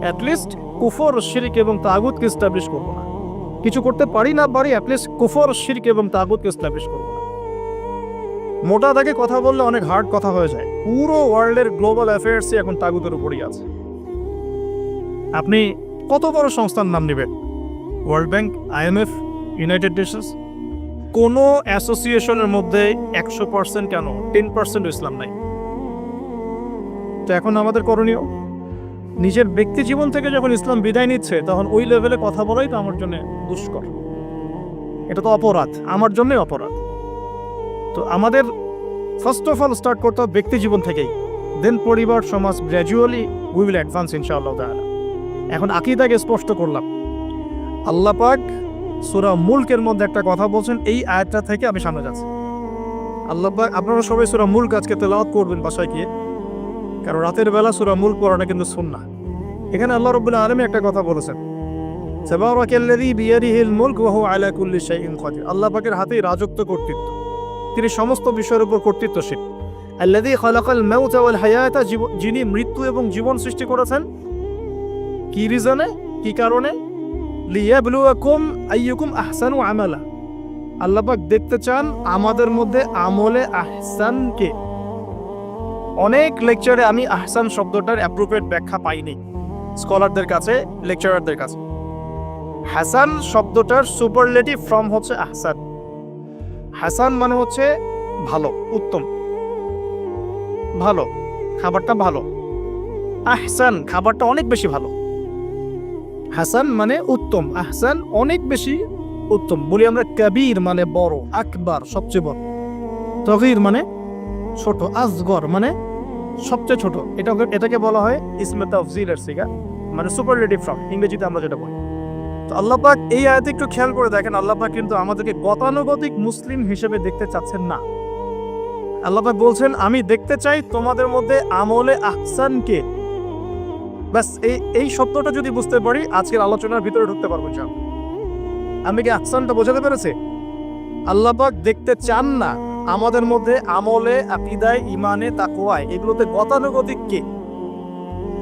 অ্যাটলিস্ট কুফর, শিরক এবং তাগুতকে এস্টাবলিশ করব না। কিছু করতে পারি না পারি, অ্যাটলিস্ট কুফর, শিরক এবং তাগুতকে এস্টাবলিশ করব না। মোটা দাগে কথা বললে অনেক হার্ড কথা হয়ে যায়। পুরো ওয়ার্ল্ডের গ্লোবাল অ্যাফেয়ার্সই এখন তাগুতের উপরই আছে। আপনি কত বড় সংস্থার নাম নেবেন? World bank, IMF, United Nations. কোনো অ্যাসোসিয়েশনের মধ্যে 100% কেন 10% ইসলাম নাই। তো এখন আমাদের করণীয়, নিজের ব্যক্তি জীবন থেকে যখন ইসলাম বিদায় নিচ্ছে তখন ওই লেভেলে কথা বলাই তো আমার জন্য দুষ্কর। এটা তো অপরাধ, আমার জন্যই অপরাধ। তো আমাদের ফার্স্ট অফ অল স্টার্ট করতে হবে ব্যক্তি জীবন থেকেই, দেন পরিবার, সমাজ, গ্র্যাজুয়ালি উই উইল অ্যাডভান্স ইনশাআল্লাহ তাআলা। এখন আকীদাকে স্পষ্ট করলাম। আল্লাহ পাক সূরা মুলকের মধ্যে একটা কথা বলছেন, এই আয়াতটা থেকে আমি সামনে যাচ্ছি। আল্লাহ পাক, আপনারা সবাই সূরা মুলক আজকে তেলাওয়াত করবেন বাসায় গিয়ে, কারণ রাতের বেলা সূরা মুলক পড়াটা কিন্তু সুন্নাহ। এখানে আল্লাহ রাব্বুল আলামিন একটা কথা বলেছেন, তাবারাকাল্লাযী বিয়াদিহিল মুলক ওয়া হুয়া আলা কুল্লি শাইইন কাদির। আল্লাহ পাকের হাতেই রাজত্ব, কর্তৃত্ব, তিনি সমস্ত বিষয়ের উপর কর্তৃত্বশীল। আল্লাযী খালাকাল মাউতা ওয়াল হায়াতা, যিনি মৃত্যু এবং জীবন সৃষ্টি করেছেন। কি রিজনে, কি কারণে? লিয়াবলুয়াকুম আইয়ুকুম আহসানু আমালা। আল্লাহ পাক দেখতে চান আমাদের মধ্যে আমলে আহসানকে। অনেক লেকচারে আমি আহসান শব্দটার অ্যাপ্রোপ্রিয়েট ব্যাখ্যা পাইনি স্কলারদের কাছে, লেকচারারদের কাছে। হাসান শব্দটার সুপারলেটিভ ফর্ম হচ্ছে আহসান। হাসান মানে হচ্ছে ভালো, উত্তম, ভালো, খাবারটা ভালো। আহসান খাবারটা অনেক বেশি ভালো। হাসান মানে উত্তম, আহসান অনেক বেশি উত্তম। বলি আমরা কবির মানে বড়, আকবার সবচেয়ে বড়, তগীর মানে ছোট, আসগর মানে সবচেয়ে ছোট। এটাকে বলা হয় ইসমে তাফজিলের সিগা, মানে সুপারলেটিভ ফর্ম ইংরেজিতে আমরা যেটা বলি। তো আল্লাহ পাক এই আয়াতে একটু খেয়াল করে দেখেন, আল্লাহ পাক কিন্তু আমাদেরকে গতানুগতিক মুসলিম হিসেবে দেখতে চাচ্ছেন না। আল্লাহ পাক বলছেন, আমি দেখতে চাই তোমাদের মধ্যে আমলে আহসানকে। ব্যাস এই শব্দটা যদি বুঝতে পারি আজকের আলোচনার ভিতরে ঢুকতে পারবো। আমি কি আহসানটা বোঝাতে পেরেছি? আল্লাহ পাক দেখতে চান না আমাদের মধ্যে আমলে, আকীদায়, ঈমানে, তাকওয়ায়, এগুলোতে গতানুগতিক কে।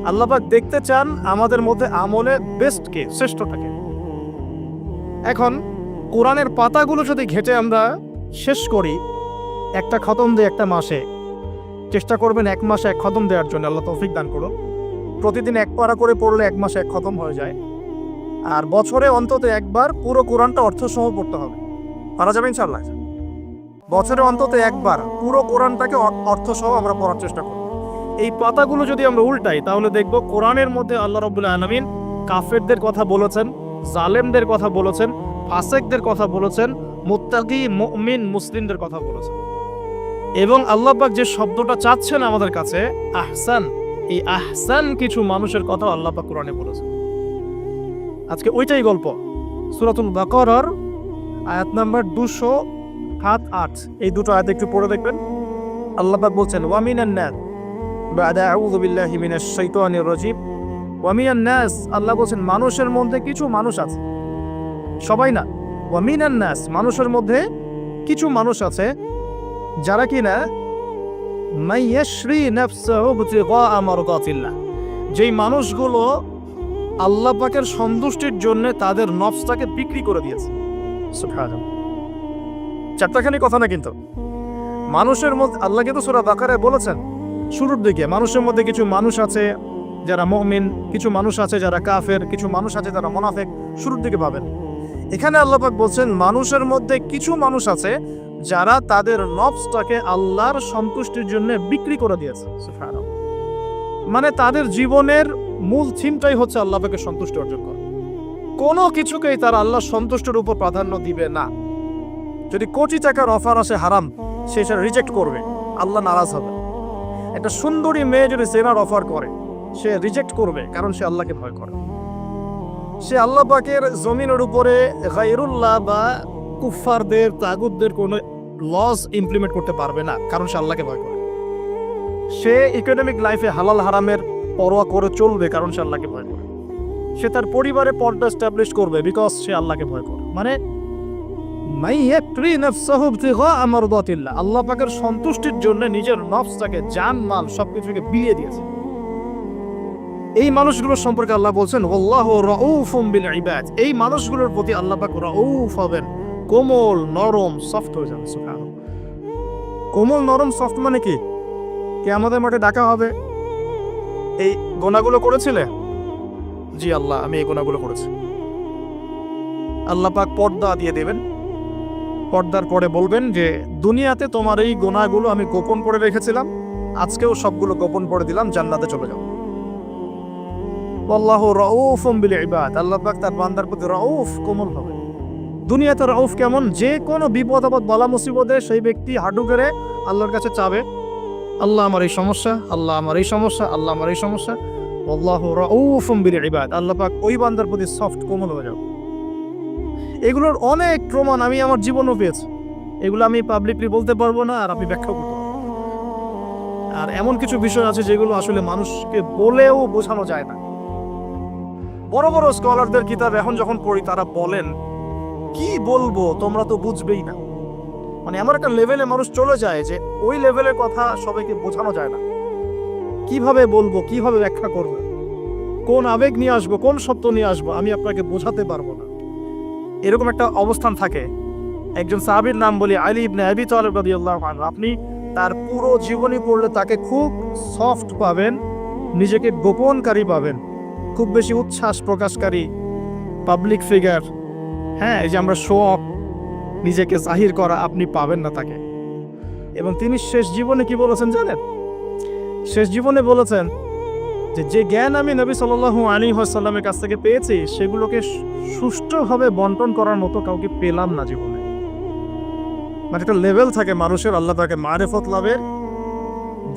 আল্লাহ পাক দেখতে চান আমাদের মধ্যে আমলে বেস্ট কে, শ্রেষ্ঠটাকে। এখন কোরআনের পাতাগুলো যদি ঘেটে আমরা শেষ করি, একটা খতম দিই একটা মাসে, চেষ্টা করবেন 1 মাসে 1 খতম দেওয়ার জন্য, আল্লাহ তৌফিক দান করুন। প্রতিদিন 1 পারা করে পড়লে 1 মাসে 1 খতম হয়ে যায়। আর বছরে অন্তত একবার পুরো কোরআনটা অর্থসহ পড়তে হবে। পারা যাবে ইনশাআল্লাহ? বছরে অন্তত একবার পুরো কোরআনটাকে অর্থসহ আমরা পড়ার চেষ্টা করব। এই পাতাগুলো যদি আমরা উল্টাই তাহলে দেখব কোরআনের মধ্যে আল্লাহ রাব্বুল আলামিন কাফেরদের কথা বলেছেন, জালেমদের কথা বলেছেন, ফাসিকদের কথা বলেছেন, মুত্তাকি মুমিন মুসলিমদের কথা বলেছেন। এবং আল্লাহ পাক যে শব্দটা চাচ্ছেন আমাদের কাছে আহসান, এই আহসান কিছু মানুষের কথা আল্লাহ পাক কোরআনে বলেছেন। আজকে ওইটাই গল্প। সূরাতুল বাকারার আয়াত নাম্বার 207-8 এই দুটো আয়াত একটু পড়ে দেখবেন। আল্লাহ পাক বলছেন ওয়া মিনান নাস বাদা আউযু বিল্লাহি মিনাশ শাইতানির রাজিম ওয়া মিনান নাস, আল্লাহ বলছেন মানুষের মধ্যে কিছু মানুষ আছে, সবাই না। ওয়া মিনান নাস, মানুষের মধ্যে কিছু মানুষ আছে যারা কিনা মাইয়াশরি নাফসাহু বিতিগা মারদাতিল্লাহ, যেই মানুষগুলো আল্লাহ পাকের সন্তুষ্টির জন্য তাদের নফসটাকে বিক্রি করে দিয়েছে। সুবহানাল্লাহ, চারটাখানি কথা না কিন্তু। মানুষের মধ্যে আল্লাহ কিন্তু সূরা বাকারায় বলেছেন শুরুর দিকে মানুষের মধ্যে কিছু মানুষ আছে যারা মুমিন, কিছু মানুষ আছে যারা কাফের, কিছু মানুষ আছে যারা মুনাফিক, শুরুর দিকে পাবেন। এখানে আল্লাহ পাক বলছেন মানুষের মধ্যে কিছু মানুষ আছে যারা তাদের নফসটাকে আল্লাহর সন্তুষ্টির জন্য বিক্রি করে দিয়েছে। সুবহানাল্লাহ, মানে তাদের জীবনের মূল থিমটাই হচ্ছে আল্লাহ পাকের সন্তুষ্টি অর্জন করা। কোনো কিছুকেই তারা আল্লাহর সন্তুষ্টির উপর প্রাধান্য দিবে না। যদি কোটি টাকার অফার আসে হারাম, সে সেটা রিজেক্ট করবে, আল্লাহ নারাজ হবে। একটা সুন্দরী মেয়ে যদি জেনার অফার করে, সে রিজেক্ট করবে, কারণ সে আল্লাহকে ভয় করে। সে আল্লাহ পাকের জমিনের উপরে গায়রুল্লাহ বা কুফফারদের তাগুতদের কোনো লস ইমপ্লিমেন্ট করতে পারবে না, কারণ সে আল্লাহকে ভয় করে। সে ইকোনমিক লাইফে হালাল হারামের পরোয়া করে চলবে, কারণ সে আল্লাহকে ভয় করে। সে তার পরিবারে পর্দা এস্টাবলিশ করবে, বিকজ সে আল্লাহকে ভয় করে। মানে আল্লাহ পাকের সন্তুষ্টির জন্য নিজের নফসটাকে, জান মাল সবকিছুকে বিলিয়ে দিয়েছে। এই মানুষগুলোর সম্পর্কে আল্লাহ বলছেন ওয়াল্লাহু রাউফুম বিল ইবাদ, এই মানুষগুলোর প্রতি আল্লাহ পাক রাউফ হবেন, কোমল নরম সফট হয়ে যাবে। সুবহানাল্লাহ, কোমল নরম সফট মানে কি? কিয়ামতের মাঠে ডাকা হবে, এই গুনাহগুলো করেছিলে? জি আল্লাহ, আমি এই গুনাহগুলো করেছি। আল্লাহ পাক পর্দা দিয়ে দেবেন, পর্দার পরে বলবেন যে দুনিয়াতে তোমার এই গুনাহগুলো আমি গোপন করে রেখেছিলাম, আজকেও সবগুলো গোপন করে দিলাম, জান্নাতে চলে যাও। আল্লাহু রাউফুম বিল ইবাদ, আল্লাহ পাক তার বান্দার প্রতি রাউফ, কোমল হবে। দুনিয়াতে রাউফ কেমন? যে কোনো বিপদ আপদ বালা মুসিবতে সেই ব্যক্তি হাঁটু গেড়ে আল্লাহর কাছে চাবে, আল্লাহ আমার এই সমস্যা, আল্লাহ আমার এই সমস্যা, আল্লাহ আমার এই সমস্যা। আল্লাহু রাউফুম বিল ইবাদ, আল্লাহ পাক ওই বান্দার প্রতি সফট, কোমল হয়ে যাবে। এগুলোর অনেক প্রমাণ আমি আমার জীবনেও পেয়েছি, এগুলো আমি পাবলিকলি বলতে পারবো না, আর আমি ব্যাখ্যা করতে পারবো। আর এমন কিছু বিষয় আছে যেগুলো আসলে মানুষকে বলেও বোঝানো যায় না। বড় বড় স্কলারদের কিতাব এখন যখন পড়ি, তারা বলেন কি বলবো, তোমরা তো বুঝবেই না। মানে এমন একটা লেভেলে মানুষ চলে যায় যে ওই লেভেলের কথা সবাইকে বোঝানো যায় না। কিভাবে বলবো, কিভাবে ব্যাখ্যা করবো, কোন আবেগ নিয়ে আসবো, কোন সত্য নিয়ে আসবো, আমি আপনাকে বোঝাতে পারবো না। এরকম একটা অবস্থান থাকে। একজন সাহাবীর নাম বলি আলী ইবনে আবি তালিব রাদিয়াল্লাহু আনহু। আপনি তার পুরো জীবনী পড়লে তাকে খুব সফট পাবেন, নিজেকে গোপনকারী পাবেন, খুব বেশি উচ্ছ্বাস প্রকাশকারী পাবলিক ফিগার, হ্যাঁ, এই যে আমরা শো অফ, নিজেকে জাহির করা, আপনি পাবেন না তাকে। এবং তিনি শেষ জীবনে কি বলেছেন জানেন? শেষ জীবনে বলেছেন যে জ্ঞান আমি নবী সাল্লাল্লাহু আলাইহি ওয়াসাল্লামের কাছ থেকে পেয়েছি, সেগুলোকে সুষ্ঠুভাবে বন্টন করার মতো কাউকে পেলাম না জীবনে। মানে একটা লেভেল থাকে মানুষের, আল্লাহ তাকে মারিফত লাভের,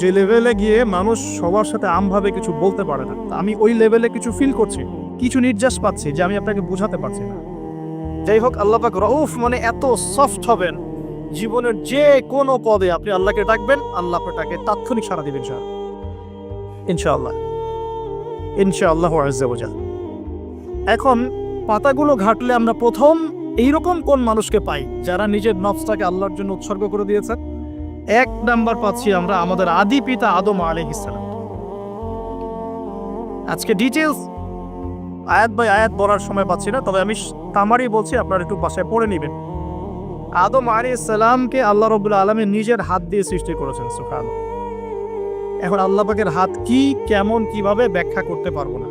যে লেভেলে গিয়ে মানুষ সবার সাথে আমভাবে কিছু বলতে পারে না। আমি ওই লেভেলে কিছু ফিল করছি, কিছু নির্যাস পাচ্ছি যে আমি আপনাকে বোঝাতে পারছি না। যাই হোক, আল্লাহ পাক রউফ মানে এত সফট হবেন, জীবনের যে কোনো পদে আপনি আল্লাহকে ডাকবেন, আল্লাহ আপনাকে তাৎক্ষণিক সাড়া দিবেন। ইনশাআল্লাহ, ইনশাআল্লাহু আযজা ওয়া জাল। এখন পাতাগুলো ঘাটলে আমরা প্রথম এইরকম কোন মানুষকে পাই যারা নিজের নফসটাকে আল্লাহর জন্য উৎসর্গ করে দিয়েছেন? 1 নাম্বার পাচ্ছি আমরা আমাদের আদি পিতা আদম আলাইহিস সালাম। আজকে ডিটেইলস আয়াত বাই আয়াত বলার সময় পাচ্ছি না, তবে আমি তামারি বলছি, আপনারা একটু বাসায় পড়ে নেবেন। আদম আলাইহিস সালামকে আল্লাহ রাব্বুল আলামিন নিজের হাত দিয়ে সৃষ্টি করেছেন। সুবহানাল্লাহ। এখন আল্লাহ পাকের হাত কি, কেমন, কিভাবে ব্যাখ্যা করতে পারবো না,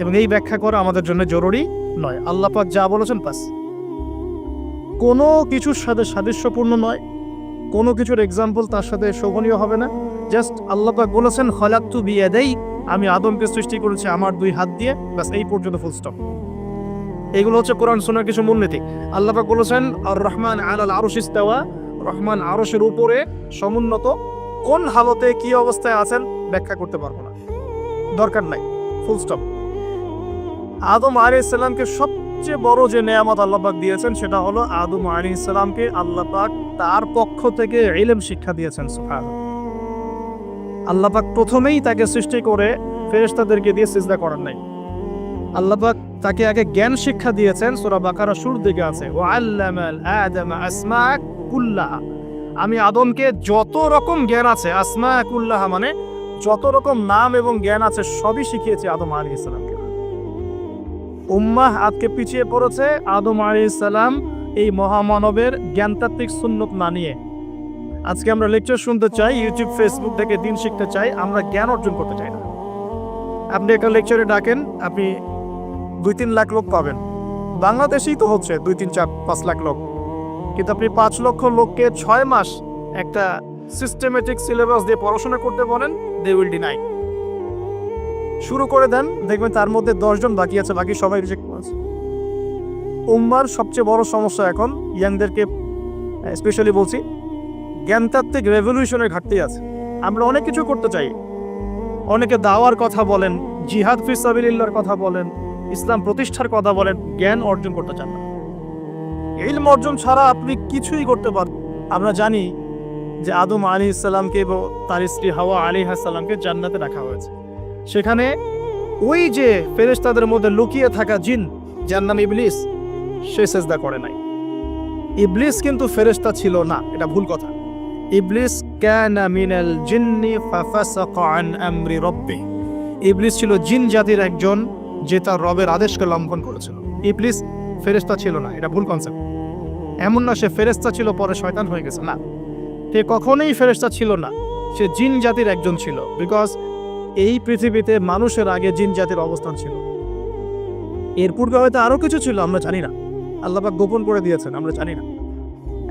এবং এই ব্যাখ্যা করা আমাদের জন্য জরুরি নয়। আল্লাহ পাক যা বলেছেন বাস, কোনো কিছুর সাথে সাদৃশ্যপূর্ণ নয়, কোনো কিছুর এক্সাম্পল তার সাথে শোভনীয় হবে না। জাস্ট আল্লাহ পাক বলেছেন খলাকতু বিয়াদাই, আমি আদমকে সৃষ্টি করেছি আমার 2 হাত দিয়ে, বাস এই পর্যন্ত ফুল স্টপ। এগুলো হচ্ছে কোরআন সুন্নাহর কিছু মূলনীতি। আল্লাহ পাক বলেছেন আর রহমান আলাল আরশ ইস্তাওয়া, রহমান আরশের উপরে সমুন্নত। কোন হালতে কি অবস্থায় আছেন ব্যাখ্যা করতে পারবো না, দরকার নাই, ফুল স্টপ। আদম আলাইহিস সালামকে সবচেয়ে বড় যে নেয়ামত আল্লাহ পাক দিয়েছেন সেটা হলো আদম আলাইহিস সালামকে আল্লাহ পাক তার পক্ষ থেকে ইলম শিক্ষা দিয়েছেন। সুবহানাল্লাহ, আল্লাহ পাক প্রথমেই তাকে সৃষ্টি করে ফেরেশতাদেরকে দিয়ে সিজদা করার নাই। আল্লাহ পাক তাকে আগে জ্ঞান শিক্ষা দিয়েছেন। সূরা বাকারা শুরুর দিকে আছে ওয়া আল্লামাল আদামা আসমা কুল্লাহা, আমি আদমকে যত রকম জ্ঞান আছে, আসমা কুল্লাহা মানে যত রকম নাম এবং জ্ঞান আছে সবই শিখিয়েছি আদম আলাইহিস সালামকে। উম্মাহ আজকে পিছিয়ে পড়েছে আদম আলাইহিস সালাম এই মহামানবের জ্ঞানতাত্ত্বিক সুন্নত না নিয়ে। আজকে আমরা লেকচার শুনতে চাই, ইউটিউব ফেসবুক থেকে দিন শিখতে চাই, আমরা জ্ঞান অর্জন করতে চাই না। আপনি একটা লেকচারে ডাকেন, আপনি 2-3 লাখ লোক পাবেন, বাংলাদেশেই তো হচ্ছে 2-3-4-5 লাখ লোক, কিন্তু আপনি 5 লক্ষ লোককে 6 মাস একটা সিস্টেমেটিক সিলেবাস দিয়ে পড়াশোনা করতে বলেন, দে উইল ডিনাই। শুরু করে দেন, দেখবেন তার মধ্যে 10 জন বাকি আছে, বাকি সবাই রিজেক্ট করেছে। উম্মার সবচেয়ে বড় সমস্যা এখন, ইয়াংদেরকে স্পেশালি বলছি, জ্ঞানতাত্ত্বিক রেভলিউশনের ঘাটতি আছে। আমরা অনেক কিছু করতে চাই, অনেকে দাওয়ার কথা বলেন, জিহাদ ফি সাবিলিল্লাহর কথা বলেন, ইসলাম প্রতিষ্ঠার কথা বলেন, জ্ঞান অর্জন করতে চান না। ইলম অর্জন ছাড়া আপনি কিছুই করতে পারবেন। আমরা জানি যে আদম আলাইহিস সালামকে এবং তার স্ত্রী হাওয়া আলাইহিস সালামকে জান্নাতে রাখা হয়েছে। সেখানে ওই যে ফেরেশতাদের মধ্যে লুকিয়ে থাকা জিন, যার নাম ইবলিস, সে সিজদা করে নাই। ইবলিস কিন্তু ফেরেশতা ছিল না, এটা ভুল কথা। ইবলিস কানা মিনাল জিন্নি ফাফাসাকা আন আমরি রাব্বি, ইবলিস ছিল জিন জাতির একজন যে তার রবের আদেশকে লঙ্ঘন করেছিল। ইবলিস ফেরেশতা ছিল না, এটা ভুল কনসেপ্ট। এমন না সে ফেরেশতা ছিল পরে শয়তান হয়ে গেছে, না, সে কখনোই ফেরেশতা ছিল না, সে জিন জাতির একজন ছিল। বিকজ এই পৃথিবীতে মানুষের আগে জিন জাতির অবস্থান ছিল, এর পূর্বে হয়তো আরো কিছু ছিল, আমরা জানি না, আল্লাহ পাক গোপন করে দিয়েছেন, আমরা জানি না।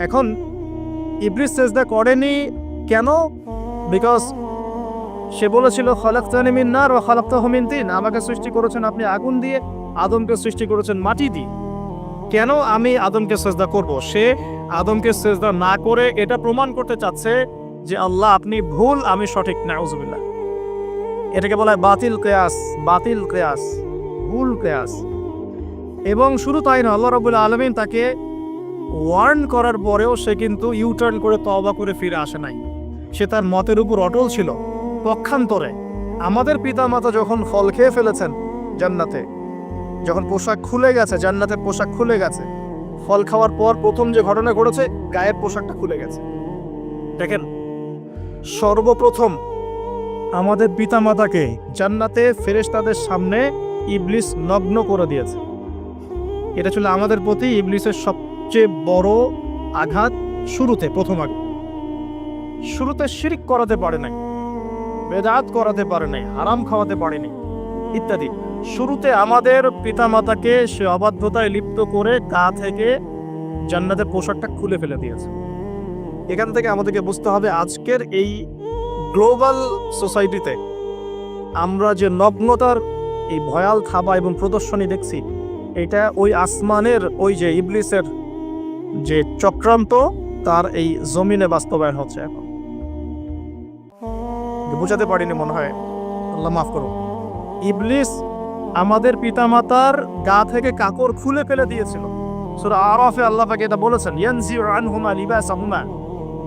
এখন ইবলিস সিজদা করেনি কেন? বিকজ সে বলেছিল খলাকতানি মিন নার ওয়া খলাকতাহু মিন তিন, আমাকে সৃষ্টি করেছেন আপনি আগুন দিয়ে, আদমকে সৃষ্টি করেছেন মাটি দিয়ে, কেন আমি আদমকে সিজদা করব? সে আদমকে সিজদা না করে এটা প্রমাণ করতে চাচ্ছে যে আল্লাহ আপনি ভুল, আমি সঠিক। নাউজুবিল্লাহ, এটাকে বলা হয় বাতিল কিয়াস, বাতিল কিয়াস, ভুল কিয়াস। এবং শুধু তাই না, আল্লাহ রাব্বুল আলামিন তাকে ওয়ার্ন করার পরেও সে কিন্তু ইউটার্ন করে তওবা করে ফিরে আসে নাই। সে তার মতের উপর অটল ছিল। পক্ষান্তরে আমাদের পিতামাতা যখন ফল খেয়ে ফেলেছেন জান্নাতে, যখন পোশাক খুলে গেছে, জান্নাতের পোশাক খুলে গেছে, ফল খাওয়ার পর প্রথম যে ঘটনা ঘটেছে, গায়ের পোশাকটা খুলে গেছে। দেখেন, সর্বপ্রথম আমাদের পিতামাতাকে জান্নাতে ফেরেশতাদের সামনে ইবলিস নগ্ন করে দিয়েছে। এটা ছিল আমাদের প্রতি ইবলিসের সবচেয়ে বড় আঘাত। শুরুতে, প্রথম আঘাত, শুরুতে শিরক করাতে পারে নাই, বেদাত করাতে পারে নাই, হারাম খাওয়াতে পারেনি ইত্যাদি। শুরুতে আমাদের পিতামাতাকে সে অবাধ্যতায় লিপ্ত করে গা থেকে জান্নাতের পোশাকটা খুলে ফেলে দিয়েছে। এখান থেকে আমাদেরকে বুঝতে হবে আজকের এই গ্লোবাল সোসাইটিতে আমরা যে নগ্নতার এই ভয়াল থাবা এবং প্রদর্শনী দেখছি, এটা ওই আসমানের ওই যে ইবলিসের যে চক্রান্ত, তার এই জমিনে বাস্তবায়ন হচ্ছে এখন। বুঝাতে পারিনি মনে হয়, আল্লাহ মাফ করো। ইবলিস আমাদের পিতামাতার গা থেকে কাপড় খুলে ফেলে দিয়েছিল। সূরা আরাফে আল্লাহ পাক এটা বলেছেন, ইয়ানজিউ আনহুমা লিবাসাহুমা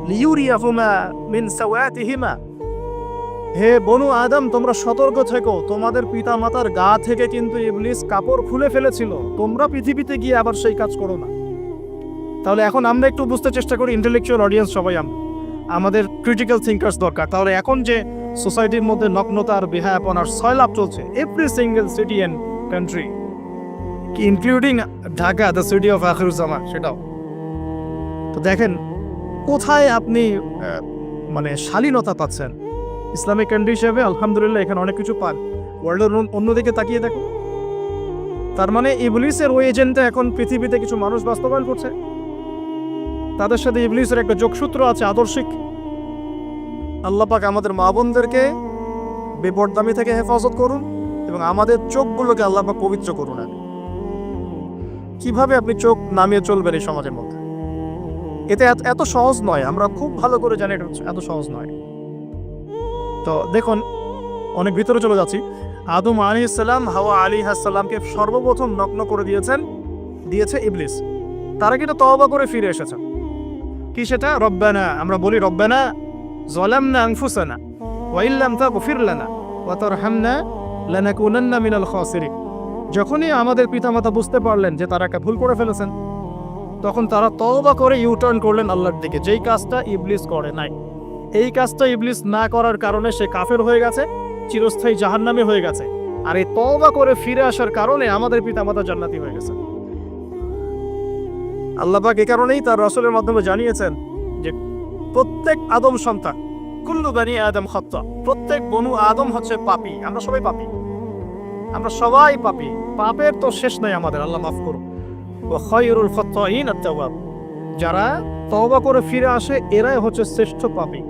লিউরিয়াহুমা মিন সাওয়াতিহিমা, হে বনু আদম তোমরা সতর্ক থেকো, তোমাদের পিতামাতার গা থেকে কিন্তু ইবলিস কাপড় খুলে ফেলেছিল, তোমরা পৃথিবীতে গিয়ে আবার সেই কাজ করো না। তাহলে এখন আমরা একটু বুঝতে চেষ্টা করি, ইন্টেলেকচুয়াল অডিয়েন্স সবাই আমাদের ক্রিটিক্যাল থিঙ্কার্স দরকার। তাহলে এখন যে সোসাইটির মধ্যে নগ্নতার, বেহায়াপনার সয়লাভ চলছে, every single city and country, including Dhaka, the city of Akhiruzzaman, সেটাও তো দেখেন কোথায় আপনি মানে শালীনতা পাচ্ছেন, ইসলামিক কান্ট্রি হিসেবে আলহামদুলিল্লাহ এখানে অনেক কিছু পান। ওয়ার্ল্ডের অন্যদিকে তাকিয়ে দেখো, তার মানে ইবলিসের ওই এজেন্টটা এখন পৃথিবীতে কিছু মানুষ বাস্তবায়ন করছে। তাদের সাথে ইবলিসের একটা যোগসূত্র আছে আদর্শিক। আল্লাহ পাক আমাদের মা বোনদেরকে বেপরদামি থেকে হেফাজত করুন এবং আমাদের চোখগুলোকে আল্লাহ পাক পবিত্র করুন। কিভাবে আপনি চোখ নামিয়ে চলবেন এই সমাজের মধ্যে, এতে এত সহজ নয়। আমরা খুব ভালো করে জানি এটা এত সহজ নয়। তো দেখুন, অনেক ভিতরে চলে যাচ্ছি। আদম আলাইহিস সালাম হাওয়া আলাইহিস সালামকে সর্বপ্রথম নগ্ন করে দিয়েছে ইবলিস। তারা কিন্তু তওবা করে ফিরে এসেছে। কি সেটা? রব্বানা, আমরা বলি রব্বানা যালামনা আনফুসানা ওয়া ইল্লাম তাগফির লানা ওয়া তারহামনা লানাকুনান্না মিনাল খাসিরিন। যখনই আমাদের পিতামাতা বুঝতে পারলেন যে তারা একটা ভুল করে ফেলেছেন, তখন তারা তওবা করে ইউটার্ন করলেন আল্লাহর দিকে, যেই কাজটা ইবলিস করে নাই। এই কাজটা ইবলিস না করার কারণে সে কাফের হয়ে গেছে, চিরস্থায়ী জাহান্নামী হয়ে গেছে। আর এই তওবা করে ফিরে আসার কারণে আমাদের পিতামাতা জান্নাতি হয়ে গেছে। আল্লাহ পাক এই কারণেই তার রাসূলের মাধ্যমে জানিয়েছেন যে প্রত্যেক আদম সন্তান, কুল্লু বানি আদম খাত্তা, প্রত্যেক বনু আদম হচ্ছে পাপী। আমরা সবাই পাপী, আমরা সবাই পাপী। পাপের তো শেষ নাই আমাদের, আল্লাহ মাফ করুন। ওয়া খায়রুল খাত্তাইন আত-তাওয়াব, যারা তওবা করে ফিরে আসে এরাই হচ্ছে শ্রেষ্ঠ পাপী।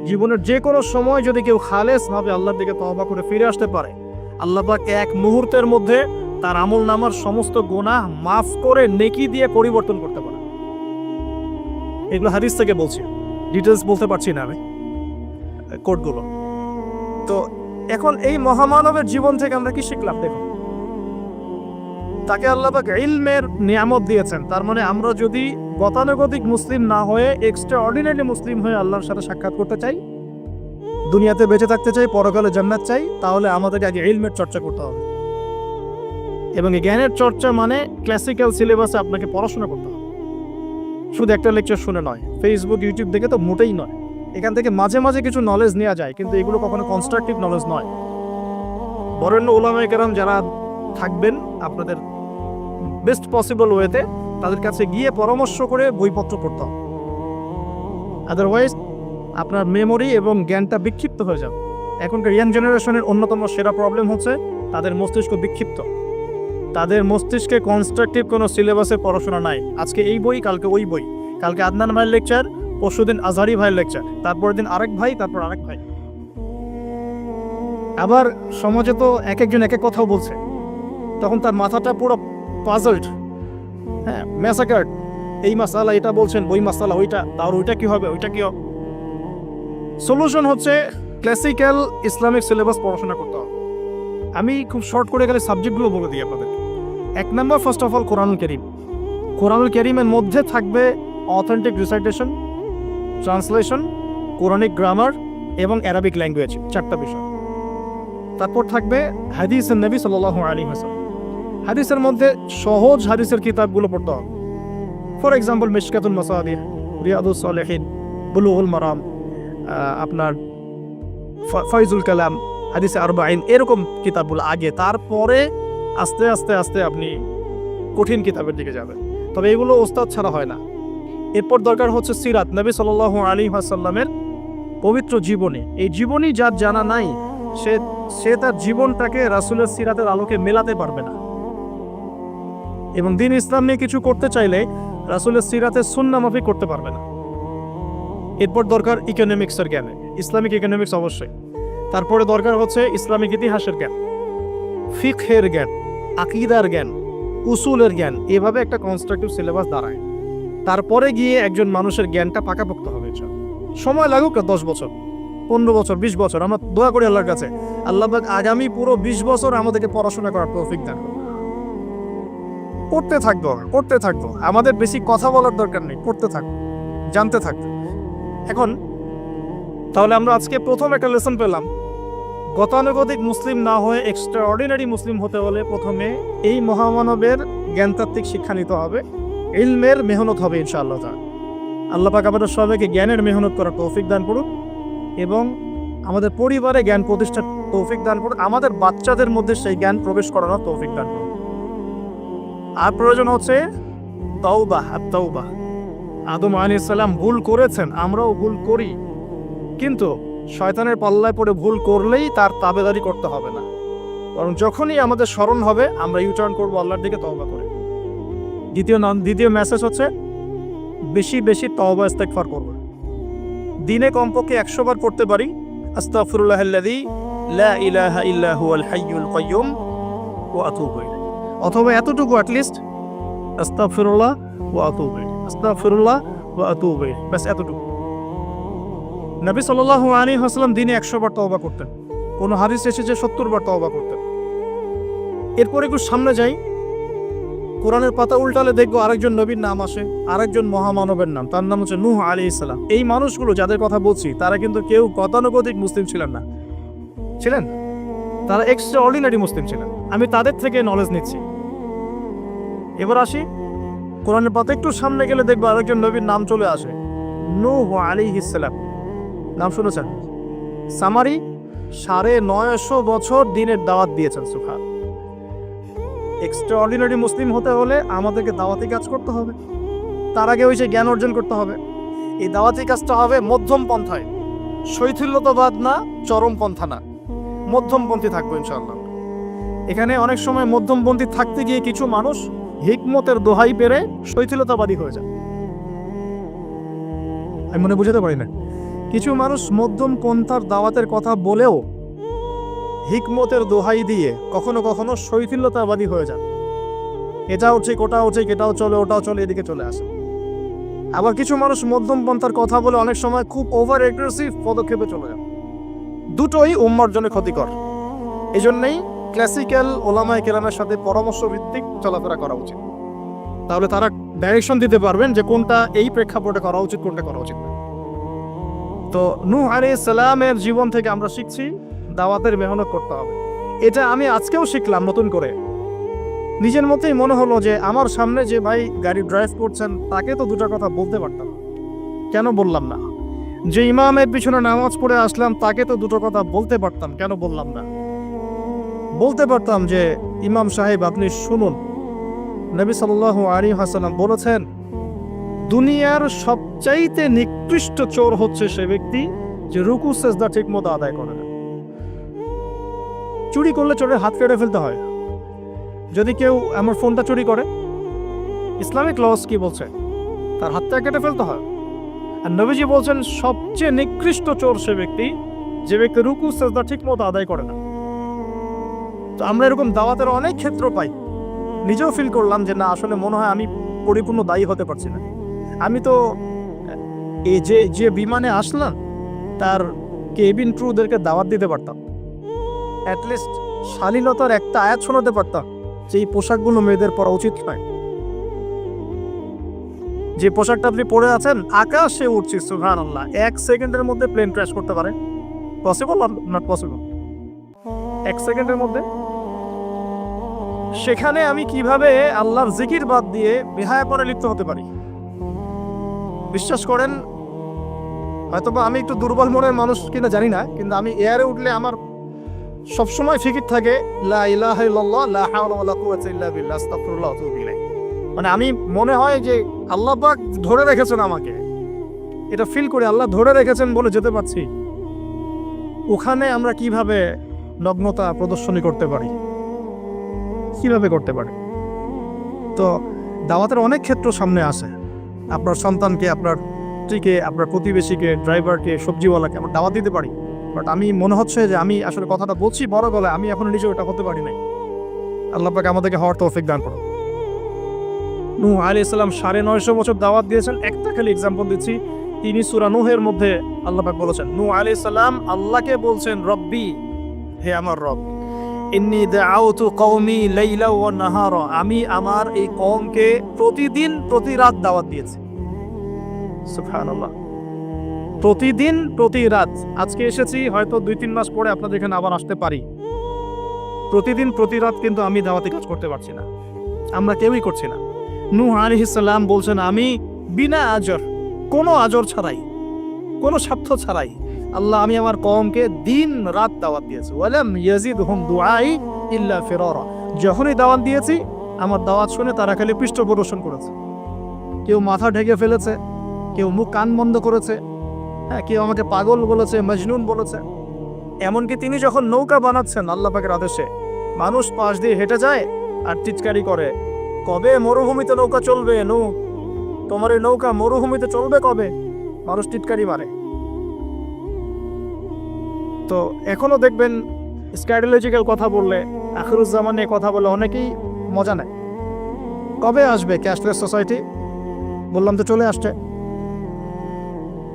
জীবনের যে কোনো সময় যদি কেউ খালেস ভাবে আল্লাহর দিকে তওবা করে ফিরে আসতে পারে, আল্লাহ পাক এক মুহূর্তের মধ্যে তার আমলনামার সমস্ত গুনাহ মাফ করে নেকি দিয়ে পরিবর্তন করতে পারে। এগুলো হাদিস থেকে বলছি, ডিটেলস বলতে পারছি না আমি, কোডগুলো। তো এখন এই মহামানবের জীবন থেকে আমরা কি শিখলাম? দেখো, তাকে আল্লাহ পাক ইলমের নিয়ামত দিয়েছেন। তার মানে আমরা যদি গতানুগতিক মুসলিম না হয়ে এক্সট্রা অর্ডিনারি মুসলিম হয়ে আল্লাহর সাথে সাক্ষাৎ করতে চাই, দুনিয়াতে বেঁচে থাকতে চাই, পরকালে জান্নাত চাই, তাহলে আমাদেরকে আগে ইলমের চর্চা করতে হবে। এবং এই জ্ঞানের চর্চা মানে ক্লাসিক্যাল সিলেবাসে আপনাকে পড়াশোনা করতে হবে, শুধু একটা লেকচার শুনে নয়, ফেসবুক ইউটিউব দেখে তো মোটেই নয়। এখান থেকে মাঝে মাঝে কিছু নলেজ নেওয়া যায়, কিন্তু এগুলো কখনো কনস্ট্রাকটিভ নলেজ নয়। বরেণ্য উলামায়ে কেরাম যারা থাকবেন আপনাদের বেস্ট পসিবল ওয়েতে, তাদের কাছে গিয়ে পরামর্শ করে বইপত্র পড়তে হবে। আদারওয়াইজ আপনার মেমোরি এবং জ্ঞানটা বিক্ষিপ্ত হয়ে যাবে। এখনকার ইয়াং জেনারেশনের অন্যতম সেরা প্রবলেম হচ্ছে তাদের মস্তিষ্ক বিক্ষিপ্ত। তাদের মস্তিষ্কে কনস্ট্রাকটিভ কোনো সিলেবাসে পড়াশোনা নাই। আজকে এই বই, কালকে ওই বই, কালকে আদনান ভাইয়ের লেকচার, পরশুদিন আজহারি ভাইয়ের লেকচার, তারপরের দিন আরেক ভাই, তারপর আরেক ভাই। আবার সমাজে তো এক একজন এক এক কথাও বলছে, তখন তার মাথাটা পুরো পাজলড, হ্যাঁ, ম্যাসাকার্ড। এই মাসালা এটা বলছেন, ওই মাসালা ওইটা, তার ওইটা কি হবে, ওইটা কি হবে। সলিউশন হচ্ছে ক্লাসিক্যাল ইসলামিক সিলেবাস পড়াশোনা করতে হবে। আমি খুব শর্ট করে গেলে সাবজেক্টগুলো বলে দিই আপনাদের। 1 নম্বর, ফার্স্ট অফ অল কোরআনুল কারীম। কোরআনুল কারীমের মধ্যে থাকবে authentic recitation, translation, Quranic grammar এবং অ্যারাবিক ল্যাঙ্গুয়েজ, 4টা বিষয়। তারপর থাকবে হাদিসের নবী সাল্লাল্লাহু আলাইহি ওয়াসাল্লাম। হাদিসের মধ্যে সহজ হাদিসের কিতাবগুলো পড়তে হবে। ফর এক্সাম্পল মিশকাতুল মাসাবিহ, রিয়াদুস সালিহিন, বুলুগুল মারাম, আপনার ফয়জুল কালাম, হাদিসে আরবাঈন, এরকম কিতাবগুলো আগে, তারপরে আস্তে আস্তে আস্তে আপনি কঠিন কিতাবের দিকে যাবেন। তবে এগুলো ওস্তাদ ছাড়া হয় না। এরপর দরকার হচ্ছে সিরাত, নবী সাল্লাল্লাহু আলাইহি ওয়াসাল্লামের পবিত্র জীবনী। এই জীবনী যার জানা নাই, সে তার জীবনটাকে রাসূলের সিরাতের আলোকে মেলাতে পারবে না। এবং দ্বীন ইসলাম নিয়ে কিছু করতে চাইলে রাসূলের সিরাতের সুন্নাহ মাফিক করতে পারবে না। এরপর দরকার ইকোনমিক্সের জ্ঞান, ইসলামিক ইকোনমিক্স অবশ্যই। তারপরে দরকার হচ্ছে ইসলামিক ইতিহাসের জ্ঞান, ফিকহের জ্ঞান, আকীদার জ্ঞান, উসুলের জ্ঞান। এভাবে একটা কনস্ট্রাকটিভ সিলেবাস দাঁড়ায়। তারপরে গিয়ে একজন মানুষের জ্ঞানটা পাকাপোক্ত হবে। সময় লাগুক 10 বছর, 15 বছর, 20 বছর। আমরা দোয়া করি আল্লাহর কাছে, আল্লাহ পাক আগামী পুরো 20 বছর আমাদেরকে পড়াশোনা করার তৌফিক দান করুন। করতে থাকবো। আমাদের বেশি কথা বলার দরকার নেই, করতে থাকবো, জানতে থাকবো। এখন তাহলে আমরা আজকে প্রথম একটা লেসন পেলাম, গতানুগতিক মুসলিম না হয়ে এক্সট্রা অর্ডিনারি মুসলিম হতে হলে প্রথমে এই মহামানবের জ্ঞানতাত্ত্বিক শিক্ষা নিতে হবে, ইলমের মেহনত হবে ইনশাআল্লাহ তাআলা। আল্লাহ পাক আমাদের সবাইকে জ্ঞানের মেহনত করার তৌফিক দান করুন এবং আমাদের পরিবারে জ্ঞান প্রতিষ্ঠার তৌফিক দান করুন, আমাদের বাচ্চাদের মধ্যে সেই জ্ঞান প্রবেশ করানোর তৌফিক দান করুন। আর প্রয়োজন হচ্ছে তাওবাহ, আত-তাওবাহ। আদম আলাইহিস সালাম ভুল করেছেন, আমরাও ভুল করি, কিন্তু শয়তানের পাল্লায় পড়ে ভুল করলেই তার তাবেদারি করতে হবে না, বরং যখনই আমাদের স্মরণ হবে আমরা ইউটার্ন করবো আল্লাহর দিকে তওবা করে। দ্বিতীয় মেসেজ হচ্ছে বেশি বেশি তওবা ইস্তেগফার করব। দিনে কমপক্ষে 100 বার পড়তে পারি আস্তাগফিরুল্লাহাল্লাযী লা ইলাহা ইল্লা হুয়াল হাইয়ুল কাইয়্যুম ওয়া আতুবু ইলাইহি, অথবা এতটুকু অ্যাটলিস্ট আস্তাগফিরুল্লাহ ওয়া আতুবু ইলাইহি, আস্তাগফিরুল্লাহ ওয়া আতুবু ইলাইহি, বাস এতটুকু। নবী সাল্লাল্লাহু আলাইহি ওয়াসাল্লাম দিনে 100 বার তওবা করতেন, কোন হাদিস এসেছে 70 বার তওবা করতেন। এরপর একটু সামনে যাই, কোরআনের পাতা উল্টালে দেখবো আরেকজন নবীর নাম আসে, আরেকজন মহামানবের নাম, তার নাম হচ্ছে নূহ আলাইহিস সালাম। এই মানুষগুলো যাদের কথা বলছি তারা কিন্তু কেউ গতানুগতিক মুসলিম ছিলেন না, ছিলেন তারা এক্সট্রা অর্ডিনারি মুসলিম ছিলেন। আমি তাদের থেকে নলেজ নিচ্ছি। এবার আসি কোরআনের পাতা একটু সামনে গেলে দেখবো আরেকজন নবীর নাম চলে আসে, নূহ আলাইহিস সালাম। নাম শুনেছেন? সামারি 950 বছর দিনের দাওয়াত দিয়েছেন। সুবহান। এক্সট্রা অর্ডিনারি মুসলিম হতে হলে আমাদেরকে দাওয়াতি কাজ করতে হবে, তার আগে ওই যে জ্ঞান অর্জন করতে হবে। এই দাওয়াতি কাজটা হবে মধ্যম পন্থায়, শৈথিল্যতাবাদ না, চরমপন্থা না, মধ্যমপন্থী থাকবো ইনশাআল্লাহ। এখানে অনেক সময় মধ্যমপন্থী থাকতে গিয়ে কিছু মানুষ হিকমতের দোহাই পেরে শৈথিলতাবাদী হয়ে যায়। আমি মনে বুঝাতে পারি না, কিছু মানুষ মধ্যম পন্থার দাওয়াতের কথা বলেও হিকমতের দোহাই দিয়ে কখনো কখনো শৈথিল্যতাবাদী হয়ে যান। এটাও ঠিক ওটাও ঠিক, এটাও চলে ওটাও চলে, এদিকে চলে আসে। আবার কিছু মানুষ মধ্যম পন্থার কথা বলে অনেক সময় খুব ওভার এগ্রেসিভ পদক্ষেপে চলে যান। দুটোই উম্মার জন্য ক্ষতিকর। এই জন্যই ক্লাসিক্যাল ওলামায়ে কেরামের সাথে পরামর্শ ভিত্তিক চলাফেরা করা উচিত, তাহলে তারা ডাইরেকশন দিতে পারবেন যে কোনটা এই প্রেক্ষাপটে করা উচিত, কোনটা করা উচিত না। তো নূহ আলাইহিস সালামের জীবন থেকে আমরা শিখছি দাওয়াতের মেহনত করতে হবে। এটা আমি আজকেও শিখলাম নতুন করে। নিজের মতেই মনে হলো যে আমার সামনে যে ভাই গাড়ি ড্রাইভ করছেন তাকে তো দুটো কথা বলতে পারতাম, কেন বললাম না? যে ইমামের পিছনে নামাজ পড়ে আসলাম তাকে তো দুটো কথা বলতে পারতাম, কেন বললাম না? বলতে পারতাম যে ইমাম সাহেব আপনি শুনুন, নবী সাল্লাল্লাহু আলাইহি ওয়াসাল্লাম বলেছেন দুনিয়ার সবচাইতে নিকৃষ্ট চোর হচ্ছে সে ব্যক্তি যে রুকু সেজদা ঠিকমতো আদায় করে না। চুরি করলে চোরের হাত কেটে ফেলতে হয়। যদি কেউ আমার ফোনটা চুরি করে, ইসলামিক লস কি বলছে? তার হাতটা কেটে ফেলতে হয়। আর নবীজি বলছেন সবচেয়ে নিকৃষ্ট চোর সে ব্যক্তি যে ব্যক্তি রুকু সেজদা ঠিকমতো আদায় করে না। তো আমরা এরকম দাওয়াতের অনেক ক্ষেত্র পাই। নিজেও ফিল করলাম যে না, আসলে মনে হয় আমি পরিপূর্ণ দায়ী হতে পারছি না। আমি তো এই যে বিমানে আসলাম তার কেবিন ক্রুদেরকে দাওয়াত দিতে পারতাম, অ্যাটলিস্ট শালীনতার একটা আয়াত শোনাতে পারতাম যে এই পোশাকগুলো মেয়েদের পরা উচিত নয়। যে পোশাকটা আপনি পরে আছেন আকাশে উঠছি, সুবহানাল্লাহ, 1 সেকেন্ডের মধ্যে প্লেন ক্র্যাশ করতে পারে। Possible are not possible? 1 সেকেন্ডের মধ্যে। সেখানে আমি কিভাবে আল্লাহর জিকির বাদ দিয়ে বেহায়াপনে লিপ্ত হতে পারি? বিশ্বাস করেন, হয়তোবা আমি একটু দুর্বল মনের মানুষ কিনা জানি না, কিন্তু আমি এয়ারে উঠলে আমার সবসময় ফিকির থাকে লা ইলাহা ইল্লাল্লাহ লা হাওলা ওয়ালা কুওয়াতা ইল্লা বিল্লাহ আস্তাগফিরুল্লাহ ওয়া আতুবু ইলাইহি। মানে আমি মনে হয় যে আল্লাহ পাক ধরে রেখেছেন আমাকে, এটা ফিল করে আল্লাহ ধরে রেখেছেন বলে যেতে পারছি। ওখানে আমরা কিভাবে নগ্নতা প্রদর্শনী করতে পারি, কিভাবে করতে পারি? তো দাওয়াতের অনেক ক্ষেত্র সামনে আসে। আপনার সন্তানকে, আপনার স্ত্রীকে, আপনার প্রতিবেশীকে, ড্রাইভারকে, সবজিওয়ালাকে আমরা দাওয়াত দিতে পারি। বাট আমি মনে হচ্ছে যে আমি আসলে কথাটা বলছি বড় গলায়, আমি এখন নিজেও এটা হতে পারি নাই। আল্লাহ পাক আমাদেরকে হওয়ার তৌফিক দান করুন। নূহ আলাইহিস সালাম 950 বছর দাওয়াত দিয়েছেন। একটা খালি এক্সাম্পল দিচ্ছি, তিনি সূরা নূহের মধ্যে আল্লাহ পাক বলেছেন, নূহ আলাইহিস সালাম আল্লাহকে বলছেন রব্বি, হে আমার রব, ইন্নী দাআউতু কওমি লাইলা ওয়া নাহারা, আমি আমার এই কওমকে প্রতিদিন প্রতি রাত দাওয়াত দিয়েছি। সুবহানাল্লাহ, প্রতিদিন প্রতি রাত। আজকে এসেছি, হয়তো 2-3 মাস পরে আপনাদের এখানে আবার আসতে পারি। প্রতিদিন প্রতি রাত কিন্তু আমি দাওয়াতি কাজ করতে পারছি না, আমরা কেউই করছি না। নূহ আলাইহিস সালাম বলছেন আমি বিনা আজর, কোনো আজর ছাড়াই, কোনো স্বার্থ ছাড়াই আল্লাহ আমি আমার কওমকে দিন রাত দাওয়াত দিয়েছি। ওয়ালাম ইয়াজিদহুম দুআই ইল্লা ফিরারা, যখনই দাওয়াত দিয়েছি আমার দাওয়াত শুনে তারা খালি পৃষ্ঠ প্রদর্শন করেছে। কেউ মাথা ঢেকে ফেলেছে, কেউ মুখ কান বন্ধ করেছে, হ্যাঁ, কেউ আমাকে পাগল বলেছে, মজনুন বলেছে। এমনকি তিনি যখন নৌকা বানাচ্ছেন আল্লাহ পাকের আদেশে, মানুষ পাশ দিয়ে হেঁটে যায় আর টিচকারি করে, কবে মরুভূমিতে নৌকা চলবে? তোমার এই নৌকা মরুভূমিতে চলবে কবে? মানুষ টিটকারি মারে। তো এখনো দেখবেন স্ক্যাটোলজিক্যাল কথা বললে, আখিরুজ্জামান নিয়ে কথা বলে অনেকেই মজা নেয়। কবে আসবে ক্যাশলেস সোসাইটি? বললাম তো চলে আসছে।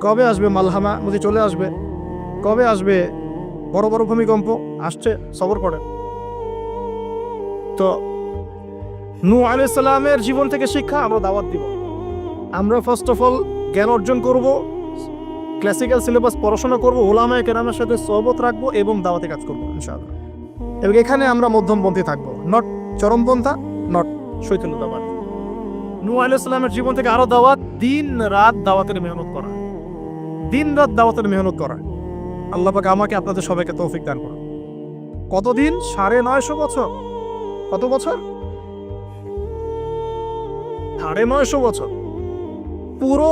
কবে আসবে মালহামা? বুঝি চলে আসবে। কবে আসবে বড় বড় ভূমিকম্প? আসছে, সবর করে। তো নূহ আলাইহিস সালামের জীবন থেকে শিক্ষা আমরা দাওয়াত দিব। আমরা ফার্স্ট অফ অল জ্ঞান অর্জন করব, ক্লাসিক্যাল সিলেবাস পড়াশোনা করব, উলামায়ে কেরামের সাথে সোহবত রাখবো এবং দাওয়াতে কাজ করবো ইনশাআল্লাহ। এবং এখানে আমরা মধ্যমপন্থী থাকবো, নট চরমপন্থা, নট শৈথিল্যতাবাদ। নূহ আলাইহিস সালামের জীবন থেকে আরো দাওয়াত, দিন রাত দাওয়াতের মেহনত করা, দিন রাত দাওয়াতের মেহনত করা। আল্লাহ পাক আমাকে আপনাদের সবাইকে তৌফিক দান করুন। কতদিন? 950 বছর। কত বছর? 950 বছর। পুরো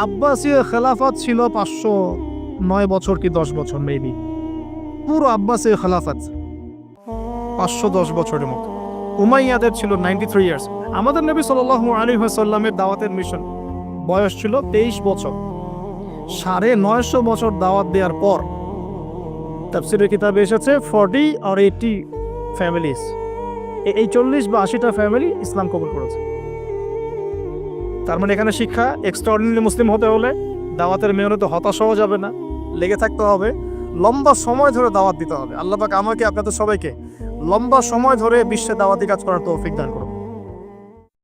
আব্বাসীয় খেলাফত ছিল 509 বছর কি 10 বছর মেবি। পুরো আব্বাসীয় খেলাফত 510 বছরের মতো। উমাইয়াদের ছিল 93 ইয়ার্স। আমাদের নবী সাল্লাল্লাহু আলাইহি ওয়াসাল্লামের দাওয়াতের মিশন বয়স ছিল 23 বছর। 950 বছর দাওয়াত দেওয়ার পর তাফসীরের কিতাবে এসেছে 40 or 80 ফ্যামিলিজ, এই 40 বা 80টা ফ্যামিলি ইসলাম কবুল করেছে। তার মানে এখানে শিক্ষা, এক্সট্রাঅর্ডিনারি মুসলিম হতে হলে দাওয়াতের মেহনতে হতাশ হওয়া যাবে না, লেগে থাকতে হবে, লম্বা সময় ধরে দাওয়াত দিতে হবে। আল্লাহ পাক আমাকে আপনাদের সবাইকে লম্বা সময় ধরে বিশ্বে দাওয়াতি কাজ করার তৌফিক দান করুন।